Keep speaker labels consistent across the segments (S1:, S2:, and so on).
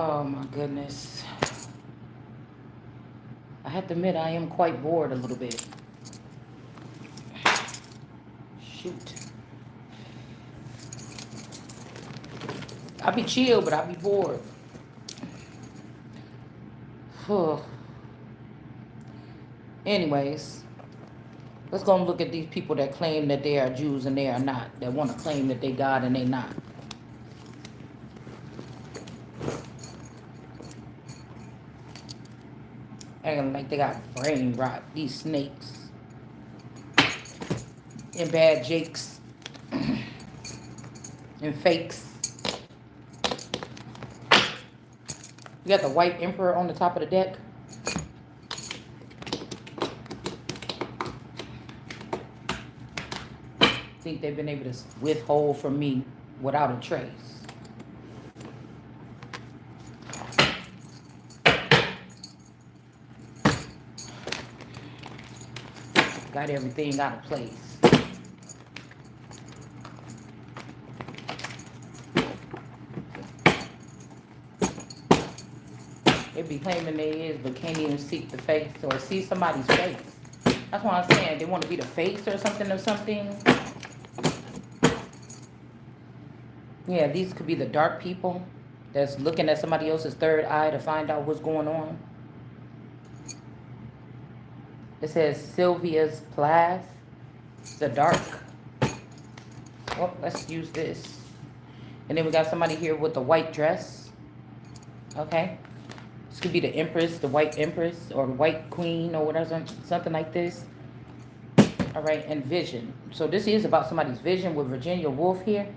S1: Oh my goodness. I have to admit I am quite bored a little bit. Shoot. I'll be chill, but I'll be bored. Anyways, let's go and look at these people that claim that they are Jews and they are not. That want to claim that they God and they not. Acting like they got brain rot. These snakes and bad jakes and fakes. You got the white emperor on the top of the deck. Think they've been able to withhold from me without a trace. Got everything out of place. They be claiming they is, but can't even see the face or see somebody's face. That's why I'm saying they want to be the face or something of something. Yeah, these could be the dark people that's looking at somebody else's third eye to find out what's going on. It says Sylvia's Plath. The dark. Well, let's use this. And then we got somebody here with the white dress. Okay. This could be the Empress, the White Empress, or the White Queen, or whatever, something like this. All right, and vision. So this is about somebody's vision with Virginia Woolf here.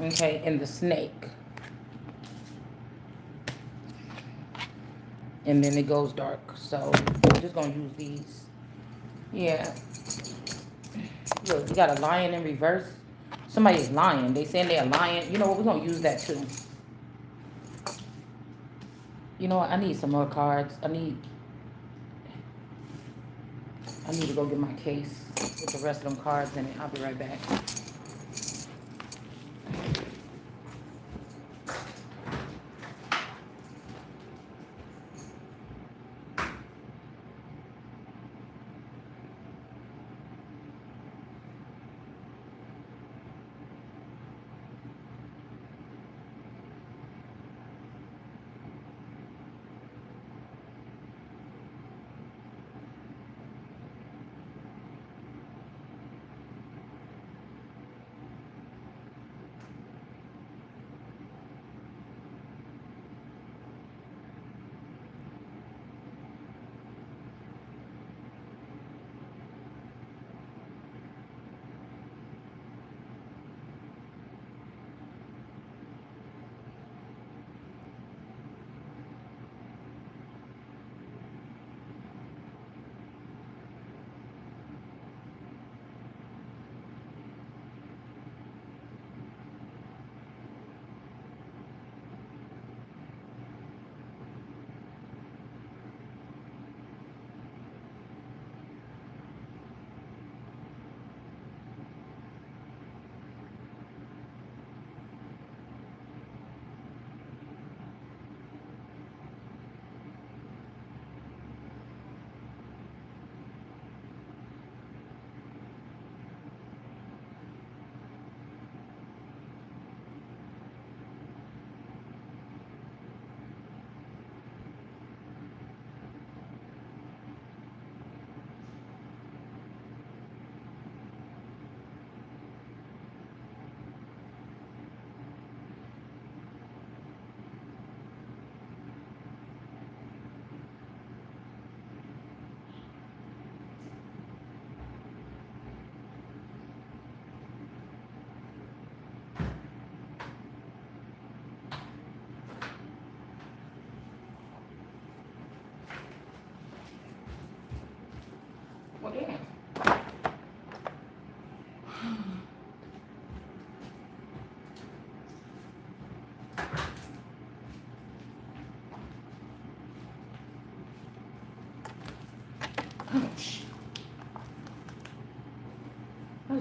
S1: Okay, and the snake. And then it goes dark. So we're just gonna use these. Yeah. Look, you got a lion in reverse. Somebody's lying. They saying they're lying. You know what? We're gonna use that too. You know what? I need some more cards. I need to go get my case with the rest of them cards in it. I'll be right back.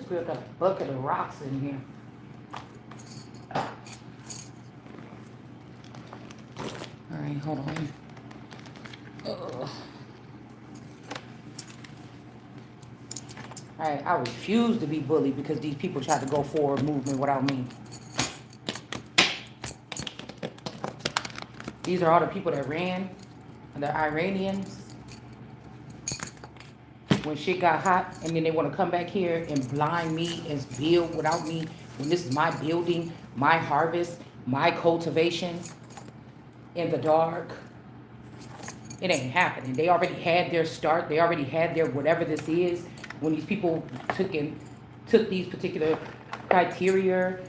S1: Spirit got a bucket of rocks in here. All right, hold on. Ugh. All right, I refuse to be bullied because these people try to go forward movement without me. These are all the people that ran, the Iranians. When shit got hot, and then they want to come back here and blind me and build without me, when this is my building, my harvest, my cultivation in the dark. It ain't happening. They already had their start. They already had their whatever this is. When these people took these particular criteria,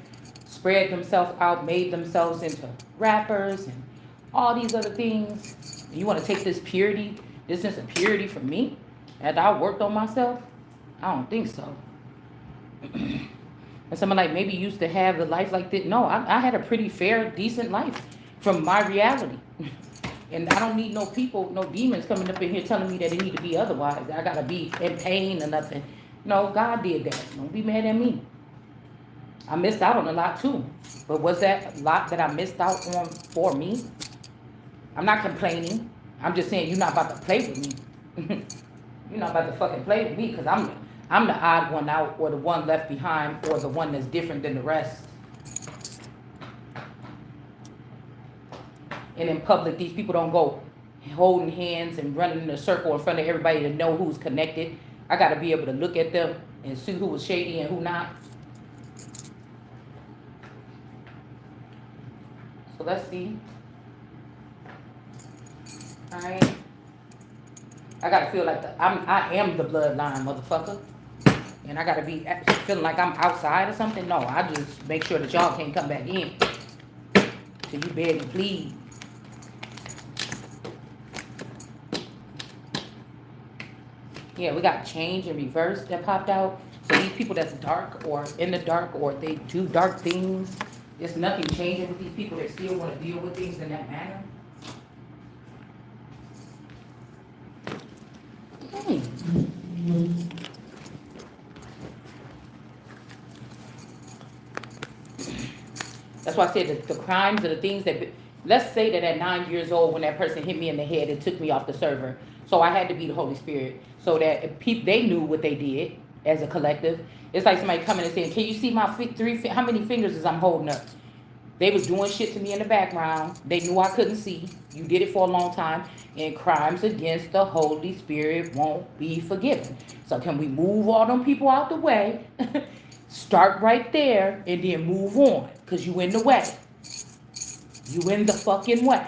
S1: spread themselves out, made themselves into rappers and all these other things. And you want to take this purity, this sense of purity from me? After I worked on myself? I don't think so. And someone like maybe used to have a life like this. No, I had a pretty fair, decent life from my reality. And I don't need no people, no demons coming up in here telling me that it need to be otherwise. I gotta be in pain or nothing. No, God did that. Don't be mad at me. I missed out on a lot too. But was that a lot that I missed out on for me? I'm not complaining. I'm just saying you're not about to play with me. You're not about to fucking play with me because I'm the odd one out or the one left behind or the one that's different than the rest. And in public, these people don't go holding hands and running in a circle in front of everybody to know who's connected. I got to be able to look at them and see who was shady and who not. So let's see. All right. I got to feel like I am the bloodline, motherfucker. And I got to be feeling like I'm outside or something. No, I just make sure that y'all can't come back in. Till you beg and plead. Yeah, we got change and reverse that popped out. So these people that's dark or in the dark or they do dark things, there's nothing changing with these people that still want to deal with things in that manner. That's why I said the crimes are the things that, let's say that at 9 years old when that person hit me in the head and took me off the server. So I had to be the Holy Spirit so that if they knew what they did as a collective. It's like somebody coming and saying, can you see my how many fingers is I'm holding up? They was doing shit to me in the background. They knew I couldn't see. You did it for a long time. And crimes against the Holy Spirit won't be forgiven. So can we move all them people out the way? Start right there and then move on. Because you in the way. You in the fucking way.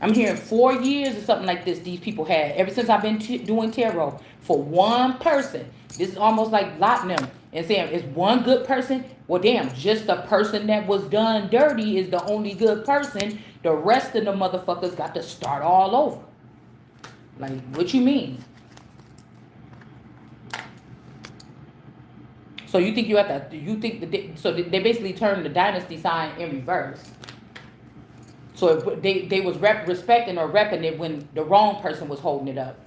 S1: I'm hearing 4 years or something like this these people had. Ever since I've been doing tarot. For one person. This is almost like lotting them. And saying, is one good person? Well, damn, just the person that was done dirty is the only good person. The rest of the motherfuckers got to start all over. Like, what you mean? So you think you have to, so they basically turned the dynasty sign in reverse. So they was respecting or repping it when the wrong person was holding it up.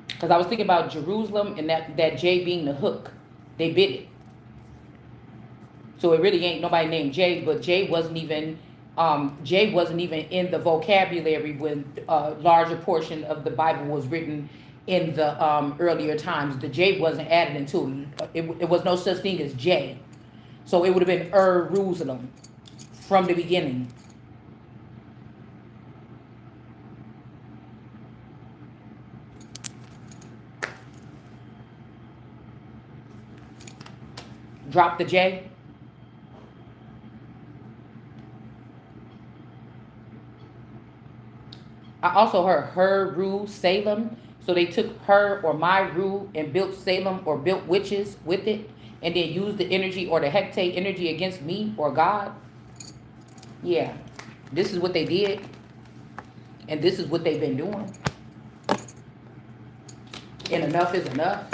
S1: Because I was thinking about Jerusalem and that J being the hook. They bit it. So it really ain't nobody named J, but J wasn't even in the vocabulary when a larger portion of the Bible was written in the earlier times. The J wasn't added into it. It was no such thing as J. So it would have been Jerusalem from the beginning. Drop the J. I also heard her rule Salem. So they took her or my rule and built Salem or built witches with it and then used the energy or the hectate energy against me or God. Yeah, this is what they did. And this is what they've been doing. And enough is enough.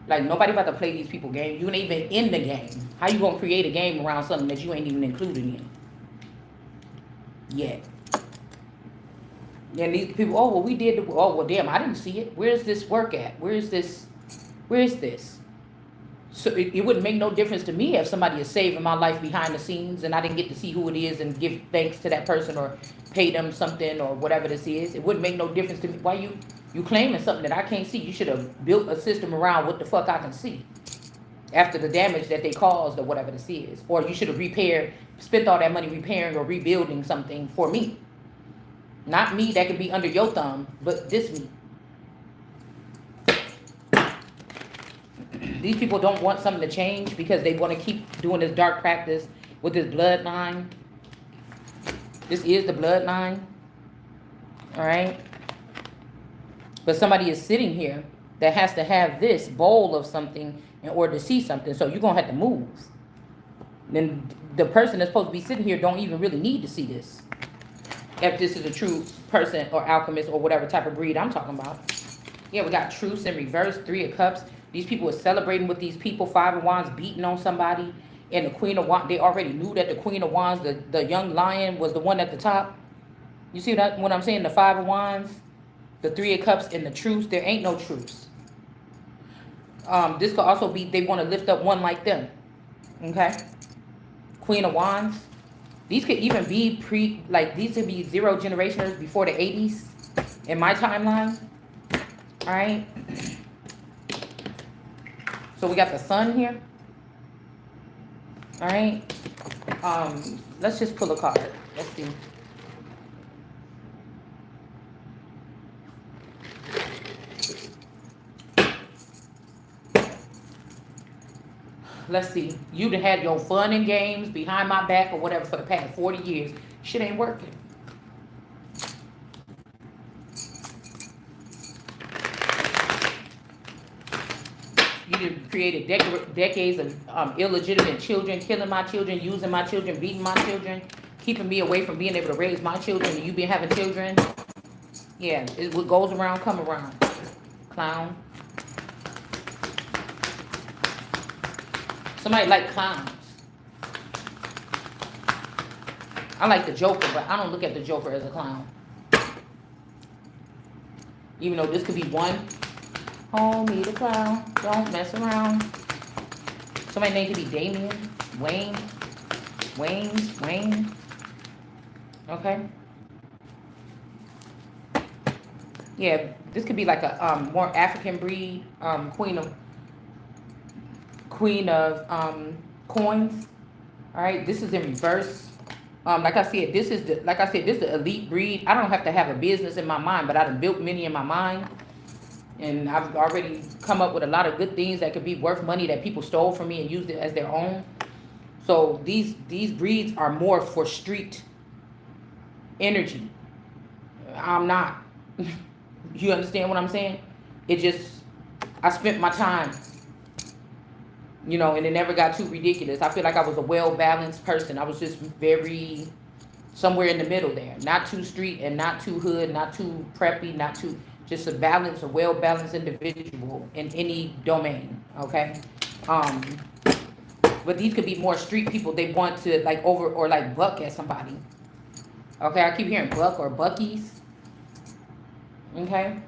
S1: Like, nobody about to play these people games. You ain't even in the game. How you gonna create a game around something that you ain't even included in yet? And these people, oh, well, we did, oh, well, damn, I didn't see it. Where's this work at? Where is this? So it wouldn't make no difference to me if somebody is saving my life behind the scenes and I didn't get to see who it is and give thanks to that person or pay them something or whatever this is. It wouldn't make no difference to me. Why you claiming something that I can't see? You should have built a system around what the fuck I can see after the damage that they caused or whatever this is. Or you should have spent all that money repairing or rebuilding something for me. Not me that can be under your thumb, but this me. These people don't want something to change because they want to keep doing this dark practice with this bloodline. This is the bloodline. All right. But somebody is sitting here that has to have this bowl of something in order to see something. So you're going to have to move. Then the person that's supposed to be sitting here don't even really need to see this. If this is a true person or alchemist or whatever type of breed I'm talking about. Yeah, we got truths in reverse, 3 of cups. These people are celebrating with these people, 5 of wands beating on somebody. And the queen of wands, they already knew that the queen of wands, the young lion, was the one at the top. You see that what I'm saying? The 5 of wands, the 3 of cups, and the truths. There ain't no truths. This could also be they want to lift up one like them. Okay? Queen of wands. These could even be these could be 0 generationers before the 80s in my timeline. All right. So we got the sun here. All right. Let's just pull a card. Let's see. Let's see. You done had your fun and games behind my back or whatever for the past 40 years. Shit ain't working. You done created decades of illegitimate children, killing my children, using my children, beating my children, keeping me away from being able to raise my children, and you been having children. Yeah, what goes around, come around. Clown. Somebody like clowns. I like the Joker, but I don't look at the Joker as a clown. Even though this could be one. Homie the clown. Don't mess around. Somebody's name could be Damien. Wayne. Okay. Yeah, this could be like a more African breed. Queen of coins. All right, this is in reverse. Like I said, this is the elite breed. I don't have to have a business in my mind, but I've built many in my mind, and I've already come up with a lot of good things that could be worth money that people stole from me and used it as their own. So these breeds are more for street energy. I'm not. You understand what I'm saying? I spent my time. You know, and it never got too ridiculous. I feel like I was a well-balanced person. I was just very somewhere in the middle there. Not too street and not too hood, not too preppy, not too, just a well-balanced individual in any domain, okay? But these could be more street people. They want to buck at somebody. Okay, I keep hearing buck or buckies. Okay?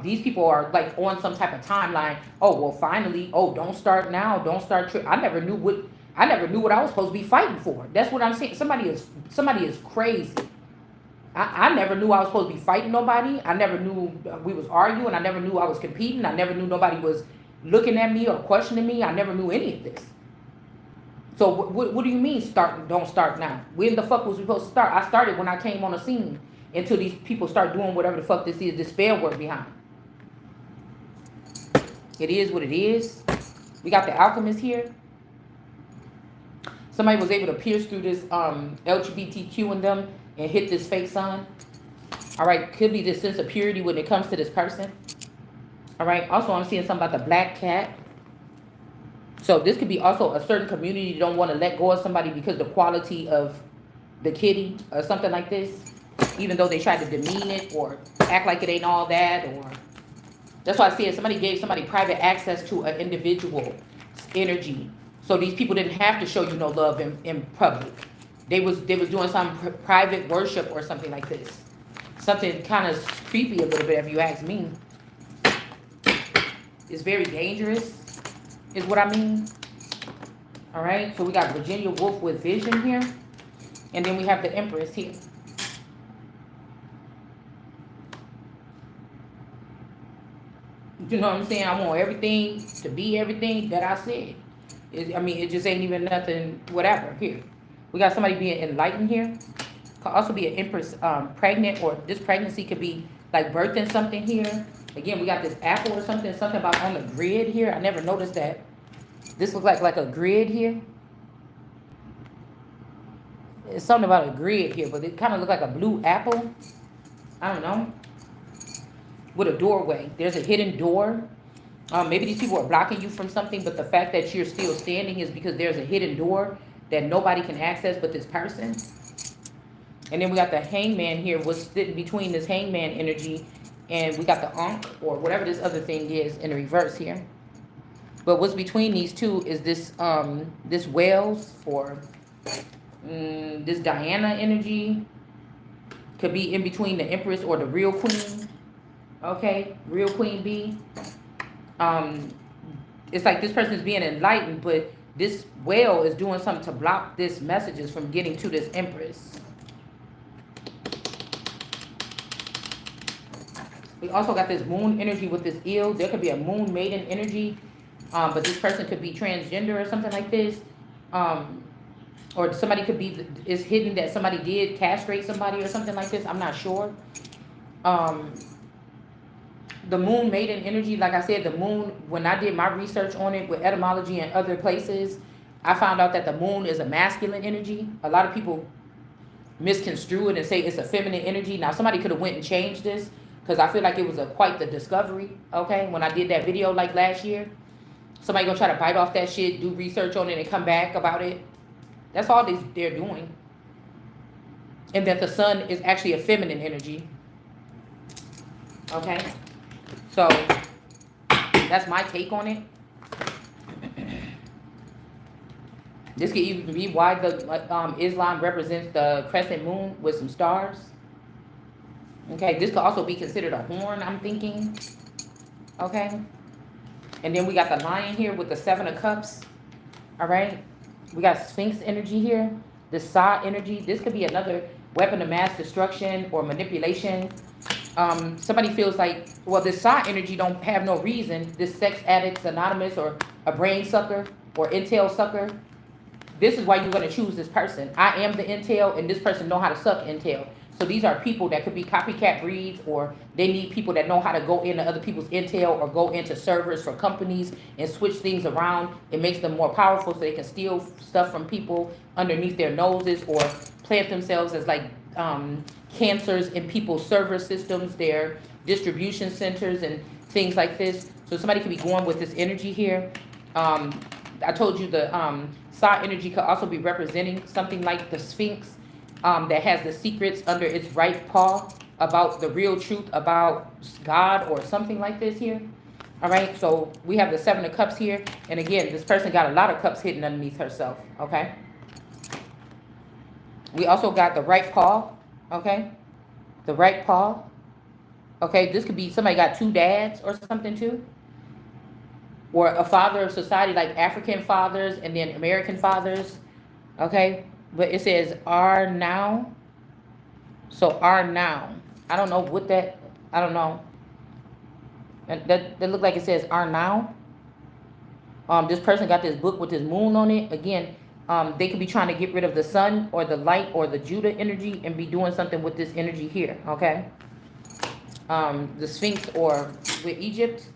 S1: These people are like on some type of timeline. Oh, well, finally. Oh, don't start now. Don't start. I never knew what I was supposed to be fighting for. That's what I'm saying. Somebody is crazy. I never knew I was supposed to be fighting nobody. I never knew we was arguing. I never knew I was competing. I never knew nobody was looking at me or questioning me. I never knew any of this. So what do you mean don't start now? When the fuck was we supposed to start? I started when I came on the scene. Until these people start doing whatever the fuck this is, this spell work behind. It is what it is. We got the alchemist here. Somebody was able to pierce through this LGBTQ in them and hit this fake sun. All right, could be this sense of purity when it comes to this person. All right, also I'm seeing something about the black cat. So this could be also a certain community that don't want to let go of somebody because the quality of the kitty or something like this. Even though they try to demean it or act like it ain't all that or That's why I said somebody gave somebody private access to an individual energy. So these people didn't have to show you no love in public. They was doing some private worship or something like this. Something kind of creepy a little bit, if you ask me. It's very dangerous, is what I mean. All right, so we got Virginia Woolf with vision here. And then we have the Empress here. You know what I'm saying? I want everything to be everything that I said. I mean, it just ain't even nothing, whatever. Here, we got somebody being enlightened here. Could also be an Empress pregnant, or this pregnancy could be like birthing something here. Again, we got this apple or something about on the grid here. I never noticed that. This looks like a grid here. It's something about a grid here, but it kind of looks like a blue apple. I don't know. With a doorway. There's a hidden door. Maybe these people are blocking you from something, but the fact that you're still standing is because there's a hidden door that nobody can access but this person. And then we got the hangman here. What's sitting between this hangman energy, and we got the Ankh, or whatever this other thing is, in the reverse here. But what's between these two is this this whales, or this Diana energy. Could be in between the Empress or the real queen. Okay, real queen bee. It's like this person is being enlightened, but this whale is doing something to block this messages from getting to this Empress. We also got this moon energy with this eel. There could be a moon maiden energy, but this person could be transgender or something like this. Or somebody could be, it's hidden that somebody did castrate somebody or something like this. I'm not sure. The moon maiden energy, like I said, the moon, when I did my research on it with etymology and other places, I found out that the moon is a masculine energy. A lot of people misconstrue it and say it's a feminine energy. Now, somebody could have went and changed this, because I feel like it was quite the discovery, okay, when I did that video like last year. Somebody gonna try to bite off that shit, do research on it, and come back about it. That's all they're doing. And that the sun is actually a feminine energy. Okay? So, that's my take on it. This could even be why the Islam represents the crescent moon with some stars. Okay, this could also be considered a horn, I'm thinking. Okay? And then we got the lion here with the 7 of cups. All right? We got Sphinx energy here. The Sa energy. This could be another weapon of mass destruction or manipulation. Somebody feels like, well, this Sa energy don't have no reason. This sex addicts anonymous, or a brain sucker, or intel sucker. This is why you're going to choose this person. I am the intel, and this person know how to suck intel. So these are people that could be copycat breeds, or they need people that know how to go into other people's intel or go into servers for companies and switch things around. It makes them more powerful so they can steal stuff from people underneath their noses, or plant themselves as like cancers in people's server systems, their distribution centers and things like this. So somebody could be going with this energy here. I told you the Sa energy could also be representing something like the Sphinx. That has the secrets under its right paw about the real truth about God or something like this here. All right, so we have the 7 of cups here. And again, this person got a lot of cups hidden underneath herself, okay? We also got the right paw, okay? The right paw. Okay, this could be somebody got 2 dads or something too. Or a father of society, like African fathers and then American fathers, okay? But it says are now. So are now. I don't know what that, I don't know. That look like it says are now. This person got this book with this moon on it. Again, they could be trying to get rid of the sun or the light or the Judah energy and be doing something with this energy here, okay? The Sphinx or with Egypt.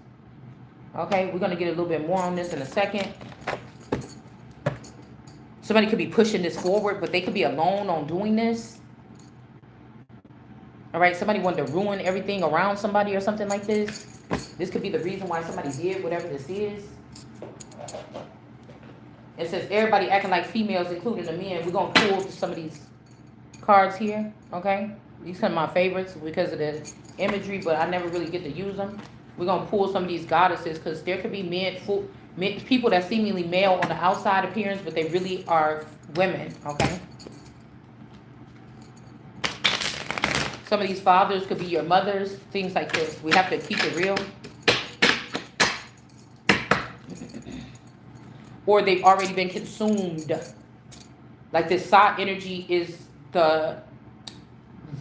S1: Okay, we're going to get a little bit more on this in a second. Somebody could be pushing this forward, but they could be alone on doing this. All right, somebody wanted to ruin everything around somebody or something like this. This could be the reason why somebody did whatever this is. It says everybody acting like females, including the men. We're going to pull some of these cards here, okay? These are my favorites because of the imagery, but I never really get to use them. We're going to pull some of these goddesses because there could be people that seemingly male on the outside appearance, but they really are women, okay? Some of these fathers could be your mothers, things like this. We have to keep it real. Or they've already been consumed. Like this side energy is the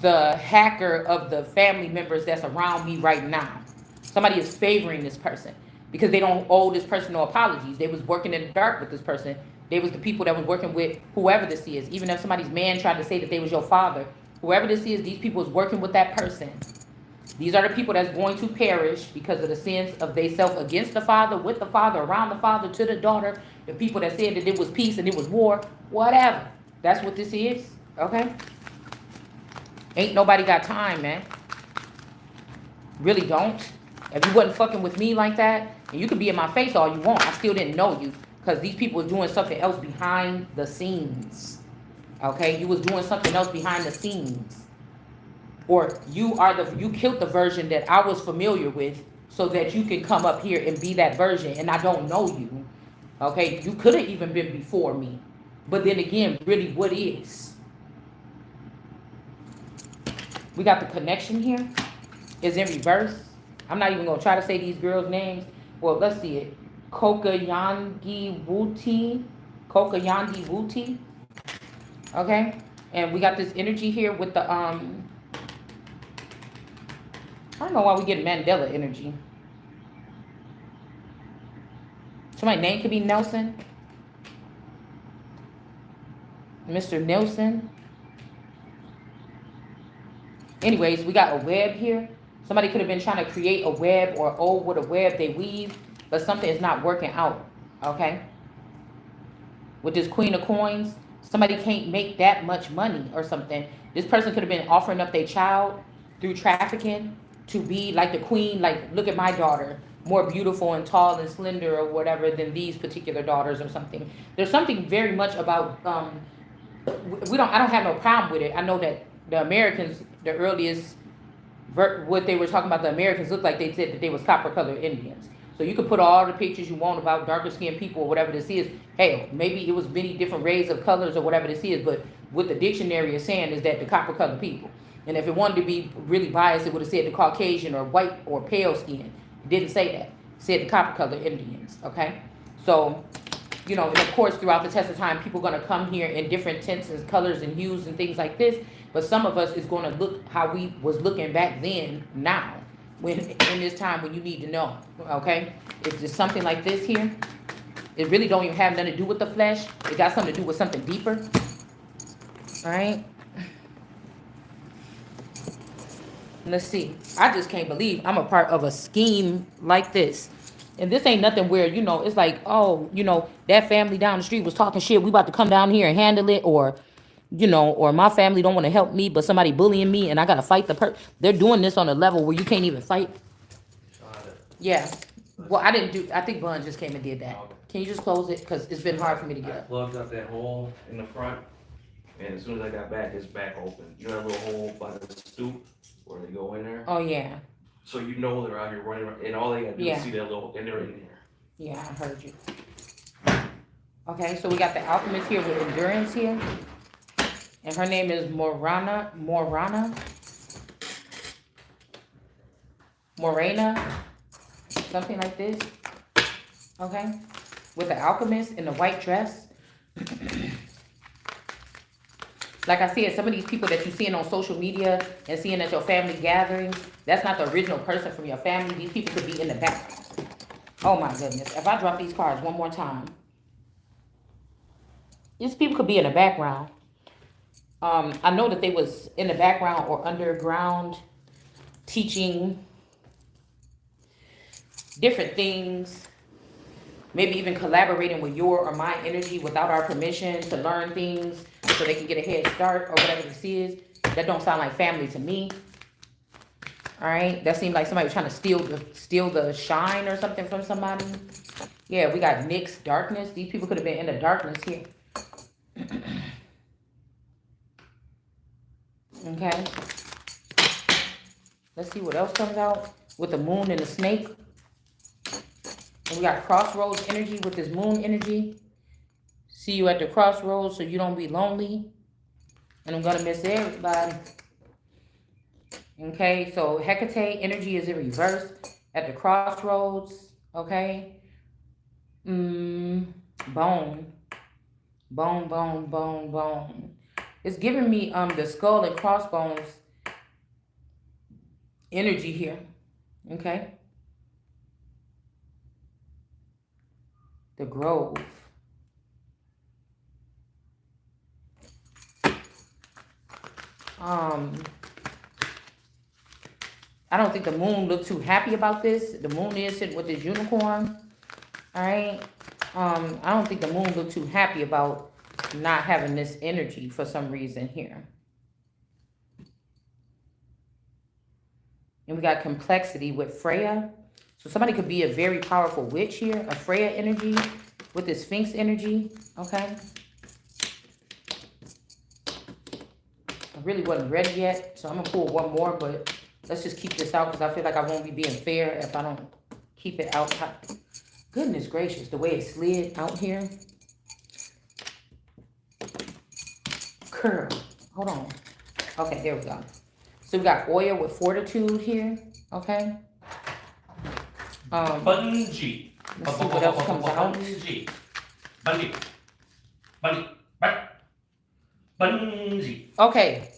S1: hacker of the family members that's around me right now. Somebody is favoring this person because they don't owe this person no apologies. They was working in the dark with this person. They was the people that was working with whoever this is. Even if somebody's man tried to say that they was your father, whoever this is, these people is working with that person. These are the people that's going to perish because of the sins of they self against the father, with the father, around the father, to the daughter. The people that said that it was peace and it was war, whatever. That's what this is, okay? Ain't nobody got time, man. Really don't. If you wasn't fucking with me like that, and you could be in my face all you want, I still didn't know you. Because these people was doing something else behind the scenes. Okay? You was doing something else behind the scenes. Or you killed the version that I was familiar with so that you can come up here and be that version, and I don't know you. Okay? You could have even been before me. But then again, really, what is? We got the connection here. Is in reverse. I'm not even going to try to say these girls' names. Well, let's see it. Kokayangi Wuti. Kokayandi Wuti. Okay? And we got this energy here with the, I don't know why we get Mandela energy. Somebody's name could be Nelson. Mr. Nelson. Anyways, we got a web here. Somebody could have been trying to create a web or with a web they weave, but something is not working out, okay? With this Queen of Coins, somebody can't make that much money or something. This person could have been offering up their child through trafficking to be like the queen, like, look at my daughter, more beautiful and tall and slender or whatever than these particular daughters or something. There's something very much about, I don't have no problem with it. I know that the Americans, the earliest, what they were talking about, the Americans looked like they said that they was copper colored Indians. So you could put all the pictures you want about darker skinned people or whatever this is. Hey, maybe it was many different rays of colors or whatever this is, but what the dictionary is saying is that the copper colored people. And if it wanted to be really biased, it would have said the Caucasian or white or pale skin. It didn't say that. It said the copper colored Indians, okay? So, and of course, throughout the test of time, people are going to come here in different tints and colors and hues and things like this. But some of us is going to look how we was looking back then, now, when in this time when you need to know, okay? It's just something like this here. It really don't even have nothing to do with the flesh. It got something to do with something deeper, all right? Let's see. I just can't believe I'm a part of a scheme like this. And this ain't nothing where, it's like, oh, that family down the street was talking shit. We about to come down here and handle it. Or, or my family don't want to help me, but somebody bullying me and I got to fight They're doing this on a level where you can't even fight. Yeah. Well, I think Bun just came and did that. Can you just close it? Because it's been hard for me to get up.
S2: I plugged up that hole in the front, and as soon as I got back, it's back open. You know that little hole by the stoop where they go in there?
S1: Oh, yeah.
S2: So they're out here running around, and all they got to do is see that little, and they're in there.
S1: Yeah, I heard you. Okay, so we got the alchemist here with endurance here. And her name is Morana, something like this. Okay, with the alchemist in the white dress. Like I said, some of these people that you're seeing on social media and seeing at your family gatherings, that's not the original person from your family. These people could be in the back. Oh my goodness. If I drop these cards one more time, these people could be in the background. I know that they was in the background or underground teaching different things. Maybe even collaborating with your or my energy without our permission to learn things so they can get a head start or whatever this is. That don't sound like family to me. All right, that seemed like somebody was trying to steal the shine or something from somebody. Yeah, we got Nyx, darkness. These people could have been in the darkness here. Okay. Let's see what else comes out. with the moon and the snake. And we got crossroads energy with this moon energy. See you at the crossroads so you don't be lonely. And I'm gonna miss everybody. Okay, so Hecate energy is in reverse at the crossroads. Okay. Bone. Bone, bone, bone, bone. It's giving me the skull and crossbones energy here. Okay. The Grove. I don't think the moon looked too happy about this. The moon is sitting with this unicorn. All right. I don't think the moon looked too happy about not having this energy for some reason here. And we got complexity with Freya. So somebody could be a very powerful witch here, a Freya energy with this Sphinx energy. Okay. I really wasn't ready yet, so I'm gonna pull one more, but let's just keep this out because I feel like I won't be being fair if I don't keep it out. Goodness gracious, the way it slid out here. Curl. Hold on. Okay, there we go. So we got oil with fortitude here. Okay.
S2: Bungee.
S1: Let's see what else comes out.
S2: Bungee. Bungee.
S1: Okay.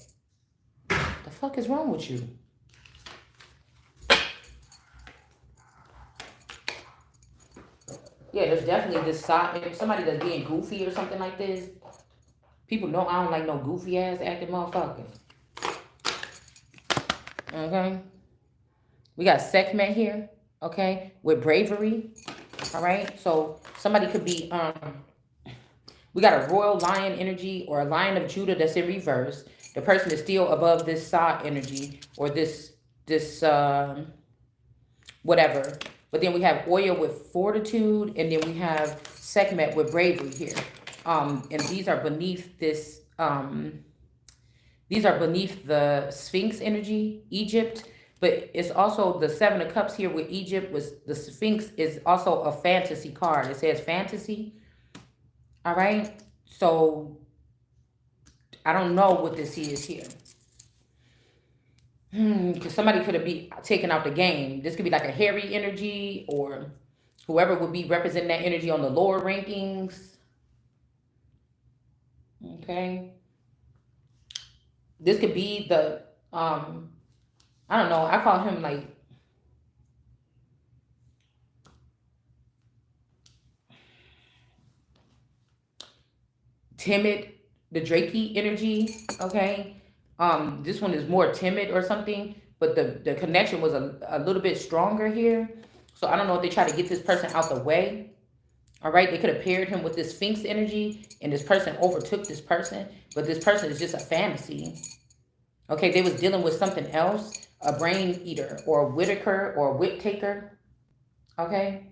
S1: The fuck is wrong with you? Yeah, there's definitely this side. If somebody that's being goofy or something like this, people know I don't like no goofy ass acting motherfucker. Okay. We got Sekhmet here. Okay. With bravery. All right. So somebody could be, we got a royal lion energy or a lion of Judah that's in reverse. The person is still above this Sa energy or this whatever. But then we have oil with fortitude, and then we have Sekhmet with bravery here. And these are beneath this, these are beneath the Sphinx energy, Egypt. But it's also the Seven of Cups here with Egypt. With the Sphinx is also a fantasy card. It says fantasy. All right. So I don't know what this is here. Because somebody could have be taken out the game. This could be like a hairy energy, or whoever would be representing that energy on the lower rankings. Okay. This could be the, I don't know. I call him like, timid, the Drakey energy. Okay. This one is more timid or something, but the connection was a little bit stronger here. So I don't know if they try to get this person out the way. All right, they could have paired him with this Sphinx energy, and this person overtook this person, but this person is just a fantasy. Okay, they was dealing with something else, a brain eater or a Whitaker or a wit taker. Okay.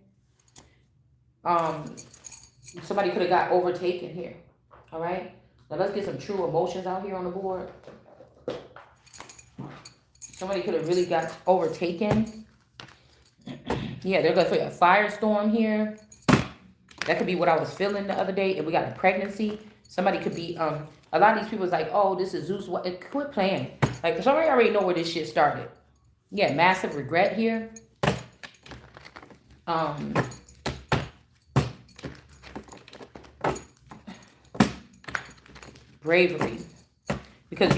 S1: Somebody could have got overtaken here. All right. Now let's get some true emotions out here on the board. Somebody could have really got overtaken. Yeah, they're going to feel a firestorm here. That could be what I was feeling the other day. And we got a pregnancy. Somebody could be, a lot of these people is like, oh, this is Zeus. What? Quit playing. Like, somebody already know where this shit started. Yeah, massive regret here. Bravery. Because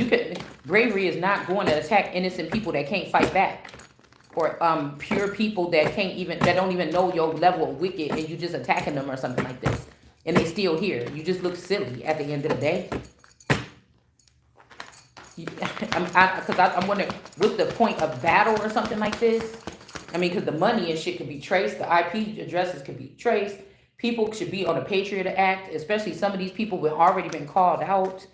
S1: bravery is not going to attack innocent people that can't fight back. Or pure people that don't even know your level of wicked, and you just attacking them or something like this. And they still here. You just look silly at the end of the day. Because I'm wondering, what's the point of battle or something like this? I mean, because the money and shit could be traced. The IP addresses could be traced. People should be on the Patriot Act, especially some of these people who have already been called out.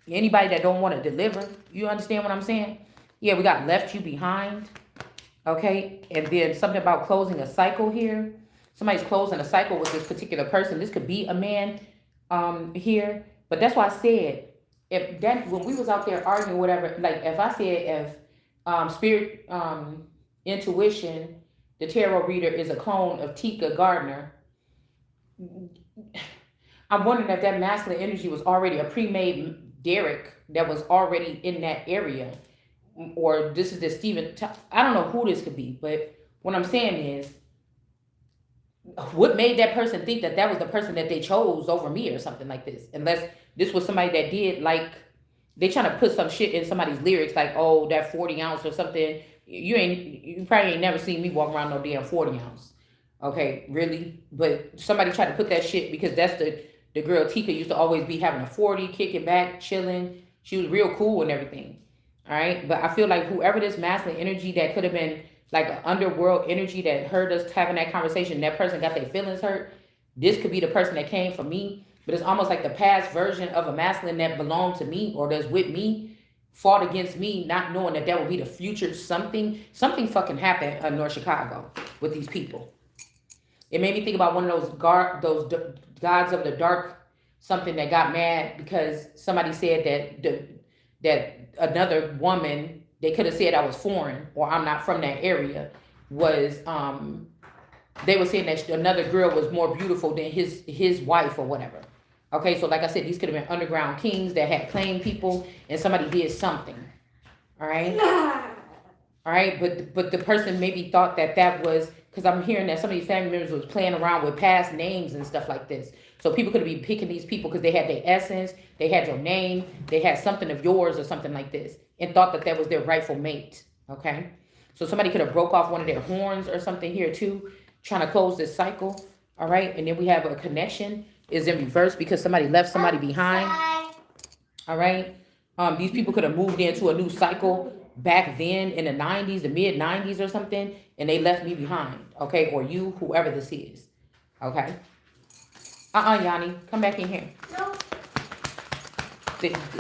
S1: Anybody that don't want to deliver, you understand what I'm saying? Yeah, we got left you behind. Okay, and then something about closing a cycle here. Somebody's closing a cycle with this particular person. This could be a man here. But that's why I said, when we was out there arguing or whatever, like if I said if spirit intuition, the tarot reader is a clone of Tika Gardner. I'm wondering if that masculine energy was already a pre-made Derek that was already in that area, or this is the I don't know who this could be, but what I'm saying is, what made that person think that that was the person that they chose over me or something like this? Unless this was somebody that did, like, they trying to put some shit in somebody's lyrics, like, oh, that 40 ounce or something. You probably ain't never seen me walk around no damn 40 ounce. Okay, really? But somebody tried to put that shit because that's the girl Tika used to always be having a 40, kicking back, chilling. She was real cool and everything. All right. But I feel like whoever this masculine energy that could have been like an underworld energy that heard us having that conversation, that person got their feelings hurt. This could be the person that came for me. But it's almost like the past version of a masculine that belonged to me or that's with me fought against me, not knowing that that would be the future. Something fucking happened in North Chicago with these people. It made me think about one of those gods of the dark, something that got mad because somebody said that another woman, they could have said I was foreign or I'm not from that area, was they were saying that another girl was more beautiful than his wife or whatever. Okay, so like I said, these could have been underground kings that had claimed people, and somebody did something. All right, all right, but the person maybe thought that was because I'm hearing that some of these family members was playing around with past names and stuff like this. So people could be picking these people because they had their essence, they had your name, they had something of yours or something like this, and thought that was their rightful mate. Okay, so somebody could have broke off one of their horns or something here too, trying to close this cycle. All right, and then we have a connection is in reverse because somebody left somebody behind. All right, these people could have moved into a new cycle back then in the 90s, the mid 90s or something, and they left me behind. Okay, or you, whoever this is. Okay. Yanni, come back in here. No.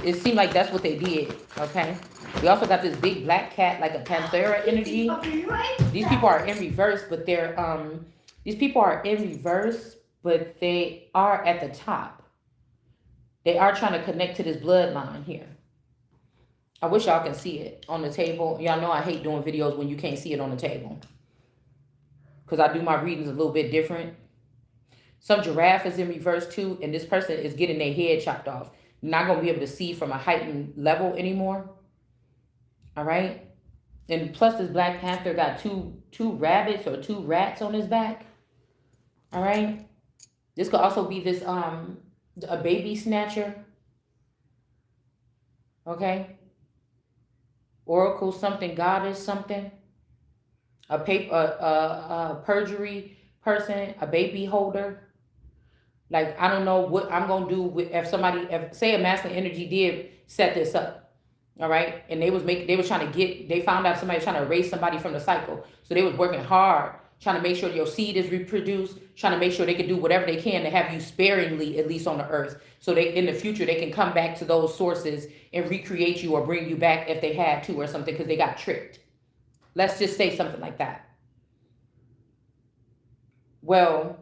S1: It seemed like that's what they did. Okay. We also got this big black cat, like a Panthera energy. These people are in reverse, but these people are in reverse, but they are at the top. They are trying to connect to this bloodline here. I wish y'all can see it on the table. Y'all know I hate doing videos when you can't see it on the table, because I do my readings a little bit different. Some giraffe is in reverse too, and this person is getting their head chopped off. Not going to be able to see from a heightened level anymore. All right. And plus this Black Panther got two rabbits or two rats on his back. All right. This could also be this a baby snatcher. Okay. Oracle something, goddess something. A perjury person, a baby holder. Like, I don't know what I'm going to do with if say a masculine energy did set this up. All right. And they found out somebody trying to erase somebody from the cycle. So they was working hard, trying to make sure your seed is reproduced, trying to make sure they can do whatever they can to have you sparingly, at least on the earth. So they, in the future, they can come back to those sources and recreate you or bring you back if they had to or something, because they got tricked. Let's just say something like that. Well,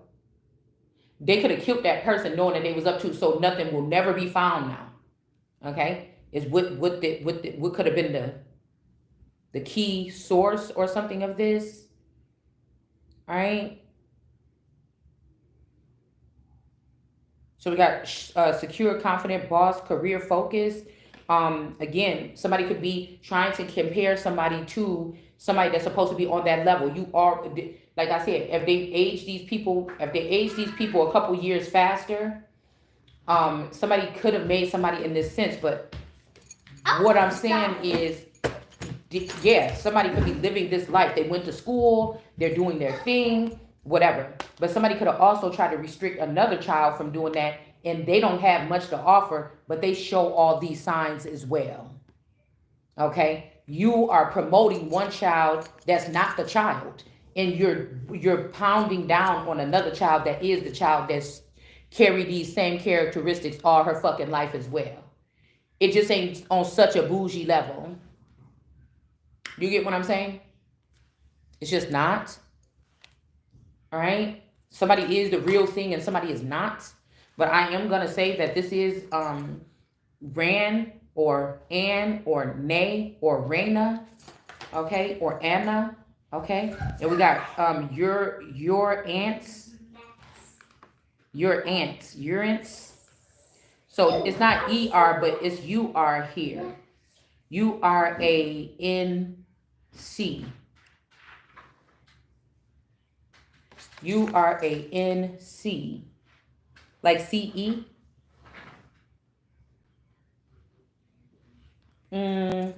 S1: they could have killed that person knowing that they was up to, so nothing will never be found now. Okay? Is what could have been the key source or something of this. All right? So we got secure, confident, boss, career focus. Again, somebody could be trying to compare somebody to somebody that's supposed to be on that level. You are, like I said, if they age these people a couple years faster, somebody could have made somebody in this sense. But what I'm saying is, yeah, somebody could be living this life. They went to school, they're doing their thing, whatever. But somebody could have also tried to restrict another child from doing that, and they don't have much to offer, but they show all these signs as well. Okay? You are promoting one child that's not the child, and you're pounding down on another child that is the child that's carry these same characteristics all her fucking life as well. It just ain't on such a bougie level. You get what I'm saying? It's just not. All right? Somebody is the real thing and somebody is not. But I am going to say that this is Ran or Ann or Nay or Raina, okay, or Anna, Okay, and we got your ants, urants. So it's not ER, but it's UR here. URANC. URANC. Like CE. Mm,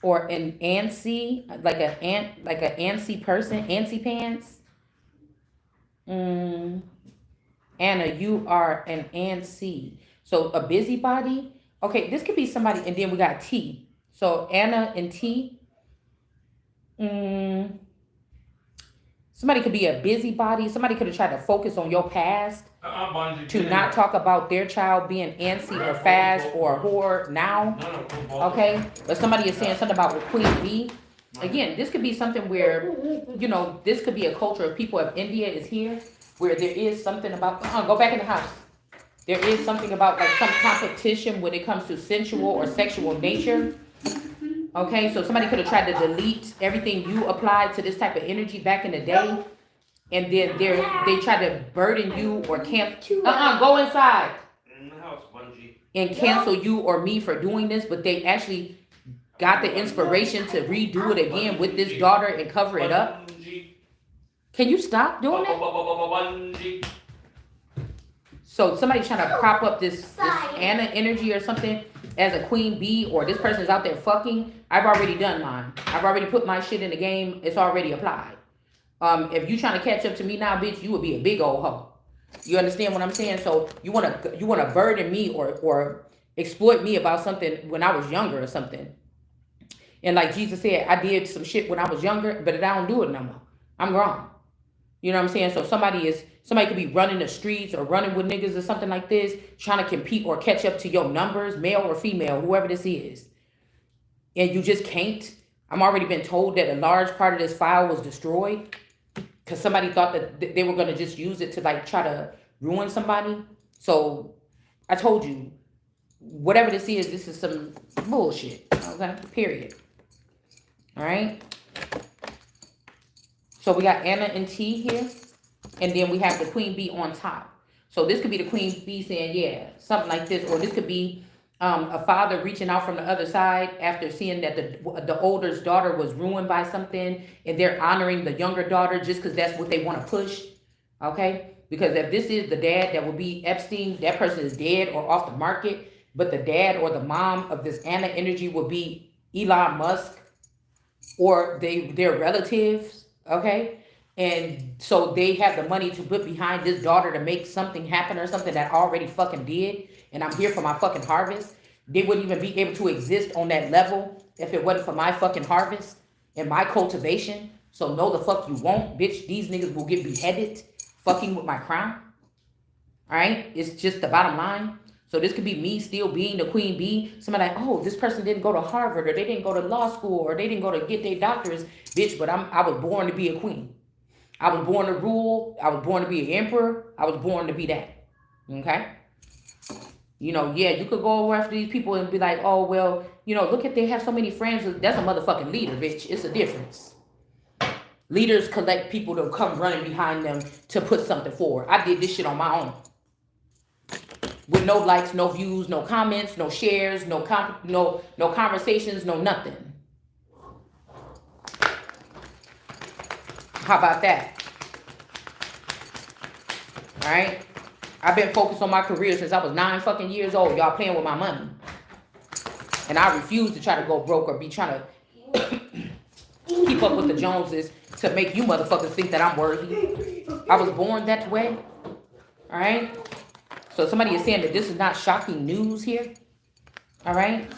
S1: or an ANSI, like an ANSI person, ANSI pants. Mm, Anna, you are an ANSI. So a busybody. Okay, this could be somebody, and then we got T. So Anna and T. Mm, somebody could be a busybody. Somebody could have tried to focus on your past to not talk about their child being antsy or fast or a whore now. Okay? But somebody is saying something about Queen Bee. Again, this could be something where, this could be a culture of people. If India is here, where there is something about, go back in the house. There is something about like some competition when it comes to sensual or sexual nature. Okay, so somebody could have tried to delete everything you applied to this type of energy back in the day, and then they try to burden you or cancel. Go inside.
S2: In the house, Bungie.
S1: And cancel you or me for doing this, but they actually got the inspiration to redo it again with this daughter and cover it up. Can you stop doing that? So somebody's trying to prop up this Anna energy or something as a queen bee, or this person's out there fucking. I've already done mine. I've already put my shit in the game. It's already applied. If you trying to catch up to me now, bitch, you would be a big old hoe. You understand what I'm saying? So you wanna burden me or exploit me about something when I was younger or something. And like Jesus said, I did some shit when I was younger, but I don't do it no more. I'm grown. You know what I'm saying? So somebody could be running the streets or running with niggas or something like this, trying to compete or catch up to your numbers, male or female, whoever this is. And you just can't. I'm already been told that a large part of this file was destroyed because somebody thought that they were going to just use it to like try to ruin somebody. So I told you, whatever this is some bullshit. Okay? Period. All right? So we got Anna and T here. And then we have the queen bee on top. So this could be the queen bee saying, yeah, something like this. Or this could be a father reaching out from the other side after seeing that the older's daughter was ruined by something. And they're honoring the younger daughter just because that's what they want to push. Okay? Because if this is the dad that would be Epstein, that person is dead or off the market. But the dad or the mom of this Anna energy would be Elon Musk or their relatives. Okay? And so they have the money to put behind this daughter to make something happen or something that already fucking did. And I'm here for my fucking harvest. They wouldn't even be able to exist on that level if it wasn't for my fucking harvest and my cultivation. So no the fuck you won't, bitch. These niggas will get beheaded fucking with my crown. All right? It's just the bottom line. So this could be me still being the queen bee. Somebody like, oh, this person didn't go to Harvard or they didn't go to law school or they didn't go to get their doctorates. Bitch, but I was born to be a queen. I was born to rule. I was born to be an emperor. I was born to be that. Okay? Yeah, you could go over after these people and be like, oh, well, look at they have so many friends. That's a motherfucking leader, bitch. It's a difference. Leaders collect people to come running behind them to put something forward. I did this shit on my own. With no likes, no views, no comments, no shares, no conversations, no nothing. How about that? All right? I've been focused on my career since I was 9 fucking years old. Y'all playing with my money. And I refuse to try to go broke or be trying to keep up with the Joneses to make you motherfuckers think that I'm worthy. I was born that way. All right? So somebody is saying that this is not shocking news here. All right?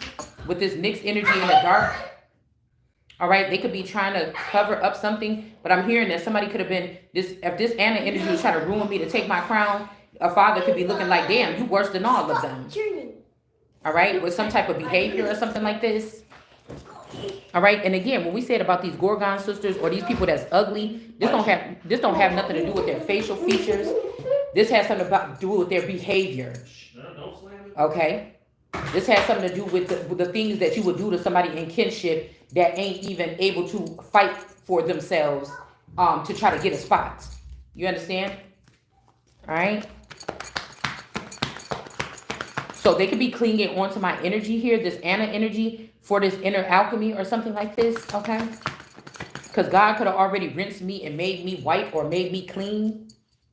S1: With this mixed energy in the dark. All right, they could be trying to cover up something, but I'm hearing that somebody could have been if this Anna energy was trying to ruin me to take my crown, a father could be looking like, damn, you worse than all of them. All right, with some type of behavior or something like this. All right, and again, when we said about these Gorgon sisters or these people that's ugly, this don't have nothing to do with their facial features. This has something to do with their behavior. Okay. This has something to do with the things that you would do to somebody in kinship that ain't even able to fight for themselves to try to get a spot. You understand? All right. So they could be clinging onto my energy here, this Anna energy, for this inner alchemy or something like this, okay? Because God could have already rinsed me and made me white or made me clean,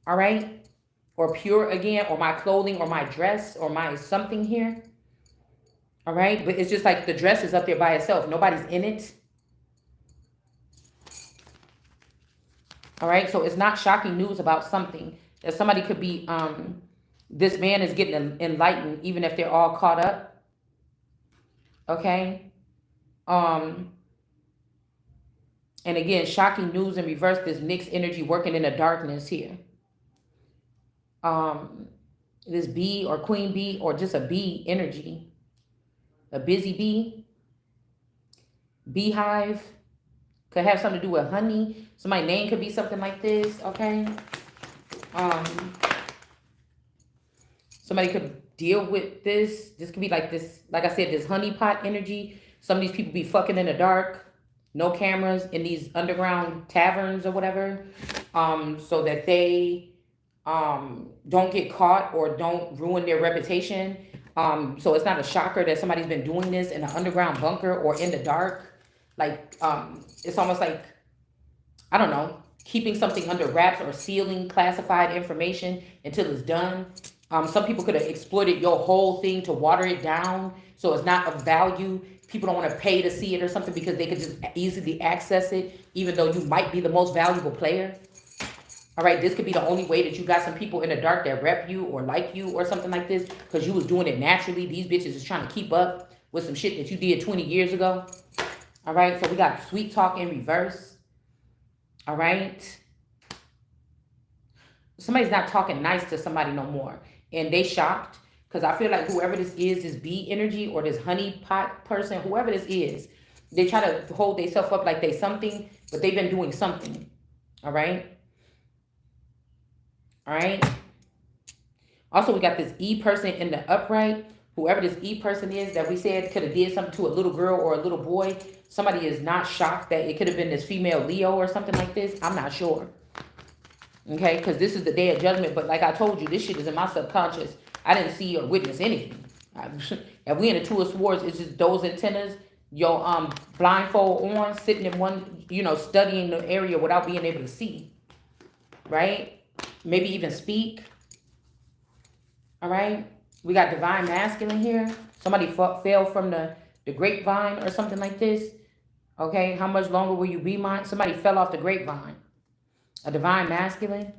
S1: all right? Or pure again, or my clothing or my dress or my something here, all right? But it's just like the dress is up there by itself. Nobody's in it, all right? So it's not shocking news about something that somebody could be, this man is getting enlightened even if they're all caught up, okay? And again, shocking news in reverse, this mixed energy working in the darkness here. This bee or queen bee or just a bee energy, a busy bee, beehive, could have something to do with honey. Somebody's name could be something like this, okay? Somebody could deal with this. This could be like this, like I said, this honey pot energy. Some of these people be fucking in the dark, no cameras in these underground taverns or whatever, so that they don't get caught or don't ruin their reputation. So it's not a shocker that somebody's been doing this in an underground bunker or in the dark. Like, it's almost like, I don't know, keeping something under wraps or sealing classified information until it's done. Some people could have exploited your whole thing to water it down so it's not of value. People don't want to pay to see it or something because they could just easily access it, even though you might be the most valuable player. All right, this could be the only way that you got some people in the dark that rep you or like you or something like this because you was doing it naturally. These bitches is trying to keep up with some shit that you did 20 years ago. All right, so we got sweet talk in reverse. All right. Somebody's not talking nice to somebody no more. And they shocked because I feel like whoever this bee energy or this honey pot person, whoever this is, they try to hold themselves up like they something, but they've been doing something. All right. All right. Also, we got this E person in the upright. Whoever this E person is that we said could have did something to a little girl or a little boy. Somebody is not shocked that it could have been this female Leo or something like this. I'm not sure. Okay, because this is the day of judgment. But like I told you, this shit is in my subconscious. I didn't see or witness anything. If we in the Two of Swords, it's just those antennas, your blindfold on, sitting in one, studying the area without being able to see. Right? Maybe even speak. All right? We got divine masculine here. Somebody fell from the grapevine or something like this. Okay, how much longer will you be mine? Somebody fell off the grapevine. A divine masculine.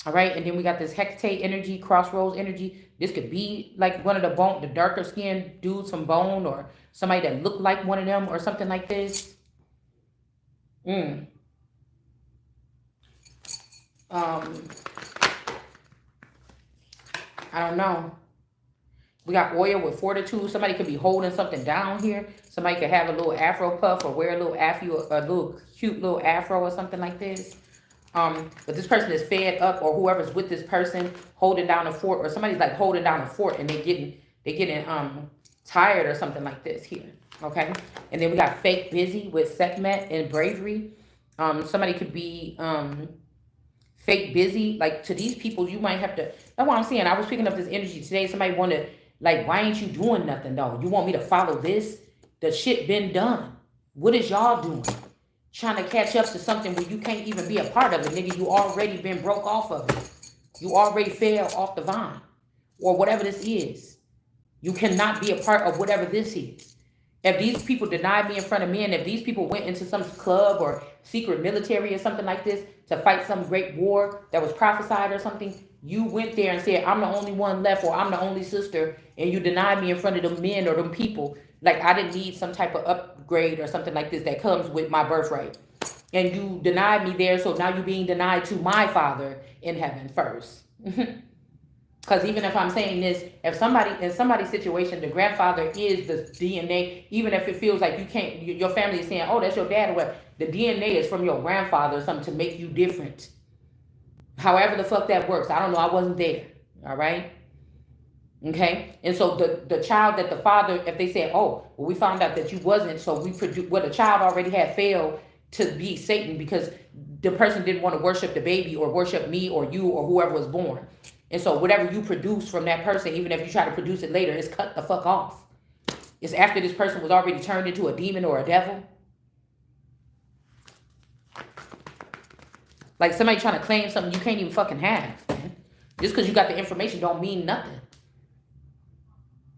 S1: All right, and then we got this hecate energy, crossroads energy. This could be like one of the darker skinned dudes from Bone or somebody that looked like one of them or something like this. I don't know. We got oil with fortitude. Somebody could be holding something down here. Somebody could have a little afro puff or wear a little cute little afro or something like this. But this person is fed up, or whoever's with this person holding down a fort, or somebody's like holding down a fort and they getting tired or something like this here. Okay, and then we got fake busy with Sekhmet and bravery. Somebody could be fake busy. Like to these people, you might have to. That's what I'm saying. I was picking up this energy today. Somebody wanted like, why ain't you doing nothing though? You want me to follow this? The shit been done. What is y'all doing? Trying to catch up to something where you can't even be a part of it, nigga. You already been broke off of it. You already fell off the vine, or whatever this is. You cannot be a part of whatever this is. If these people denied me in front of men, if these people went into some club or secret military or something like this to fight some great war that was prophesied or something, you went there and said, I'm the only one left, or I'm the only sister, and you denied me in front of them men or them people. Like I didn't need some type of upgrade or something like this that comes with my birthright. And you denied me there, so now you're being denied to my Father in heaven first. Because even if I'm saying this, if somebody in somebody's situation, the grandfather is the DNA, even if it feels like you can't, your family is saying, oh, that's your dad or what, the DNA is from your grandfather or something to make you different. However the fuck that works. I don't know. I wasn't there. All right. Okay, and so the child that the father, if they said, oh, well, we found out that you wasn't, so we produced, well, the child already had failed to be Satan because the person didn't want to worship the baby or worship me or you or whoever was born. And so whatever you produce from that person, even if you try to produce it later, it's cut the fuck off. It's after this person was already turned into a demon or a devil. Like somebody trying to claim something you can't even fucking have. Man. Just because you got the information don't mean nothing.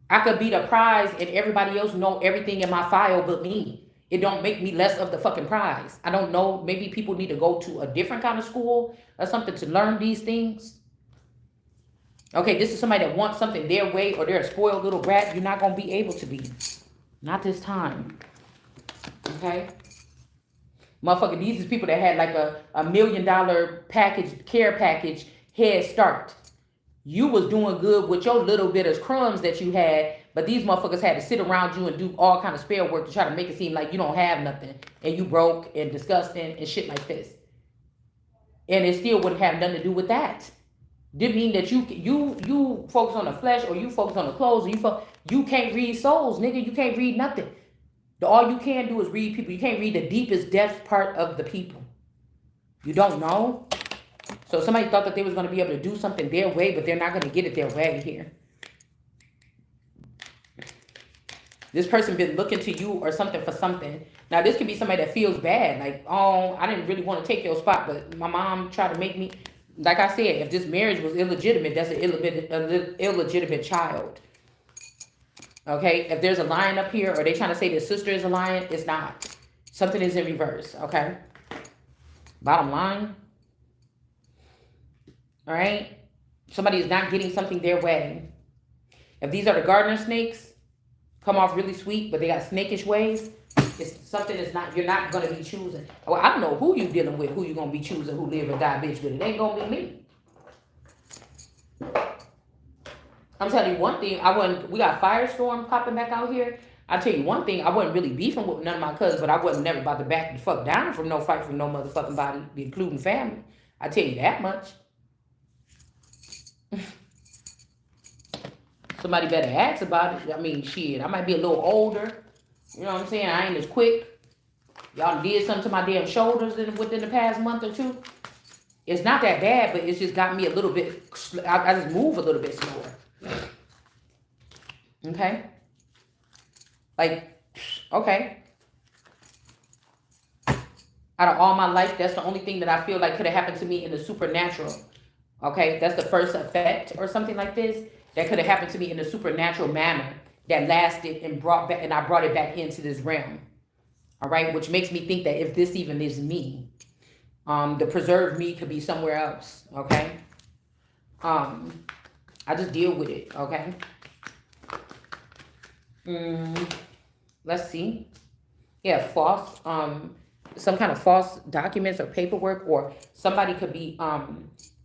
S1: I could be the prize and everybody else know everything in my file but me. It don't make me less of the fucking prize. I don't know. Maybe people need to go to a different kind of school or something to learn these things. Okay, this is somebody that wants something their way or they're a spoiled little brat. You're not going to be able to be. Not this time. Okay? Motherfucker, these is people that had like a $1 million package, care package, head start. You was doing good with your little bit of crumbs that you had, but these motherfuckers had to sit around you and do all kind of spare work to try to make it seem like you don't have nothing and you broke and disgusting and shit like this. And it still wouldn't have nothing to do with that. Didn't mean that you focus on the flesh or you focus on the clothes or you can't read souls, nigga. You can't read nothing. All you can do is read people. You can't read the deepest depth part of the people. You don't know. So somebody thought that they was going to be able to do something their way, but they're not going to get it their way here. This person been looking to you or something for something. Now, this could be somebody that feels bad. Like, oh, I didn't really want to take your spot, but my mom tried to make me. Like I said, if this marriage was illegitimate, that's an illegitimate child. Okay? If there's a lion up here or they trying to say their sister is a lion, it's not. Something is in reverse. Okay? Bottom line. All right? Somebody is not getting something their way. If these are the gardener snakes, come off really sweet, but they got snakish ways, it's something that's not, you're not going to be choosing. Well, I don't know who you dealing with, who you going to be choosing, who live and die bitch with. It ain't going to be me. I'm telling you one thing, we got Firestorm popping back out here. I tell you one thing, I wasn't really beefing with none of my cousins, but I wasn't never about to back the fuck down from no fight from no motherfucking body, including family. I tell you that much. Somebody better ask about it. I mean, shit, I might be a little older. You know what I'm saying? I ain't as quick. Y'all did something to my damn shoulders within the past month or two. It's not that bad, but it's just got me a little bit, I just move a little bit slower. Okay? Like, okay. Out of all my life, that's the only thing that I feel like could have happened to me in the supernatural. Okay? That's the first effect or something like this. That could have happened to me in a supernatural manner that lasted and I brought it back into this realm. All right, which makes me think that if this even is me, the preserved me could be somewhere else. Okay, I just deal with it. Okay. Let's see. Yeah, false. Some kind of false documents or paperwork, or somebody could be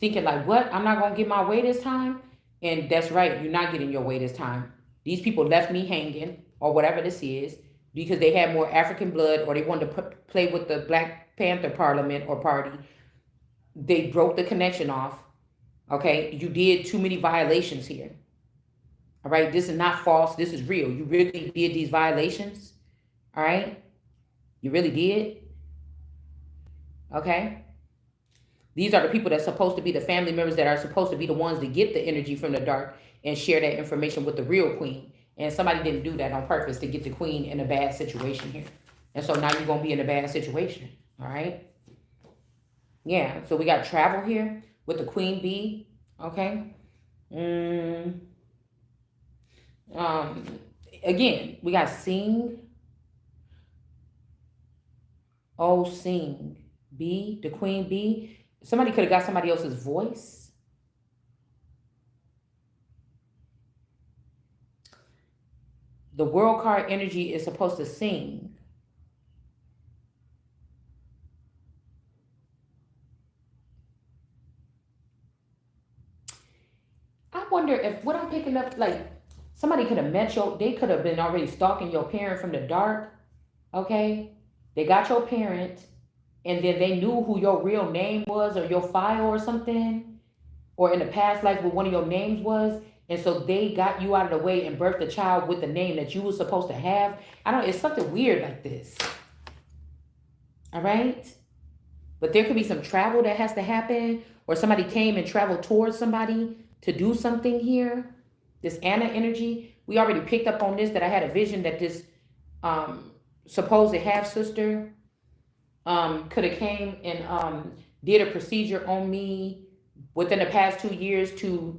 S1: thinking like, "What? I'm not gonna get my way this time." And that's right, you're not getting your way this time. These people left me hanging, or whatever this is, because they had more African blood, or they wanted to play with the Black Panther Parliament or party. They broke the connection off. Okay, you did too many violations here. All right, this is not false. This is real. You really did these violations. All right, you really did. Okay. These are the people that's supposed to be the family members that are supposed to be the ones that get the energy from the dark and share that information with the real queen. And somebody didn't do that on purpose to get the queen in a bad situation here. And so now you're going to be in a bad situation. All right. Yeah. So we got travel here with the queen bee. Okay. Again, we got sing. Oh, sing. Bee, the queen bee. Somebody could have got somebody else's voice. The world card energy is supposed to sing. I wonder if what I'm picking up, like somebody could have met they could have been already stalking your parent from the dark. Okay. They got your parent. And then they knew who your real name was or your file or something, or in the past life what one of your names was, And so they got you out of the way and birthed a child with the name that you were supposed to have. It's something weird like this. All right? But there could be some travel that has to happen, or somebody came and traveled towards somebody to do something here. This Anna energy, we already picked up on this, that I had a vision that this supposed half sister could have came and did a procedure on me within the past 2 years to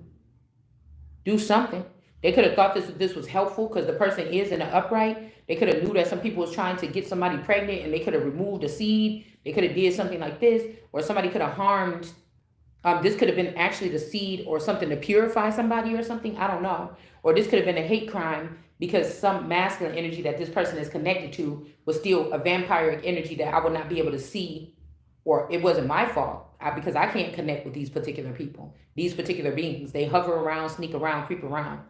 S1: do something. They could have thought this was helpful because the person is in an upright. They could have knew that some people was trying to get somebody pregnant and they could have removed a seed. They could have did something like this, or somebody could have harmed. This could have been actually the seed or something to purify somebody or something. I don't know. Or this could have been a hate crime because some masculine energy that this person is connected to was still a vampiric energy that I would not be able to see, or it wasn't my fault because I can't connect with these particular people, these particular beings. They hover around, sneak around, creep around.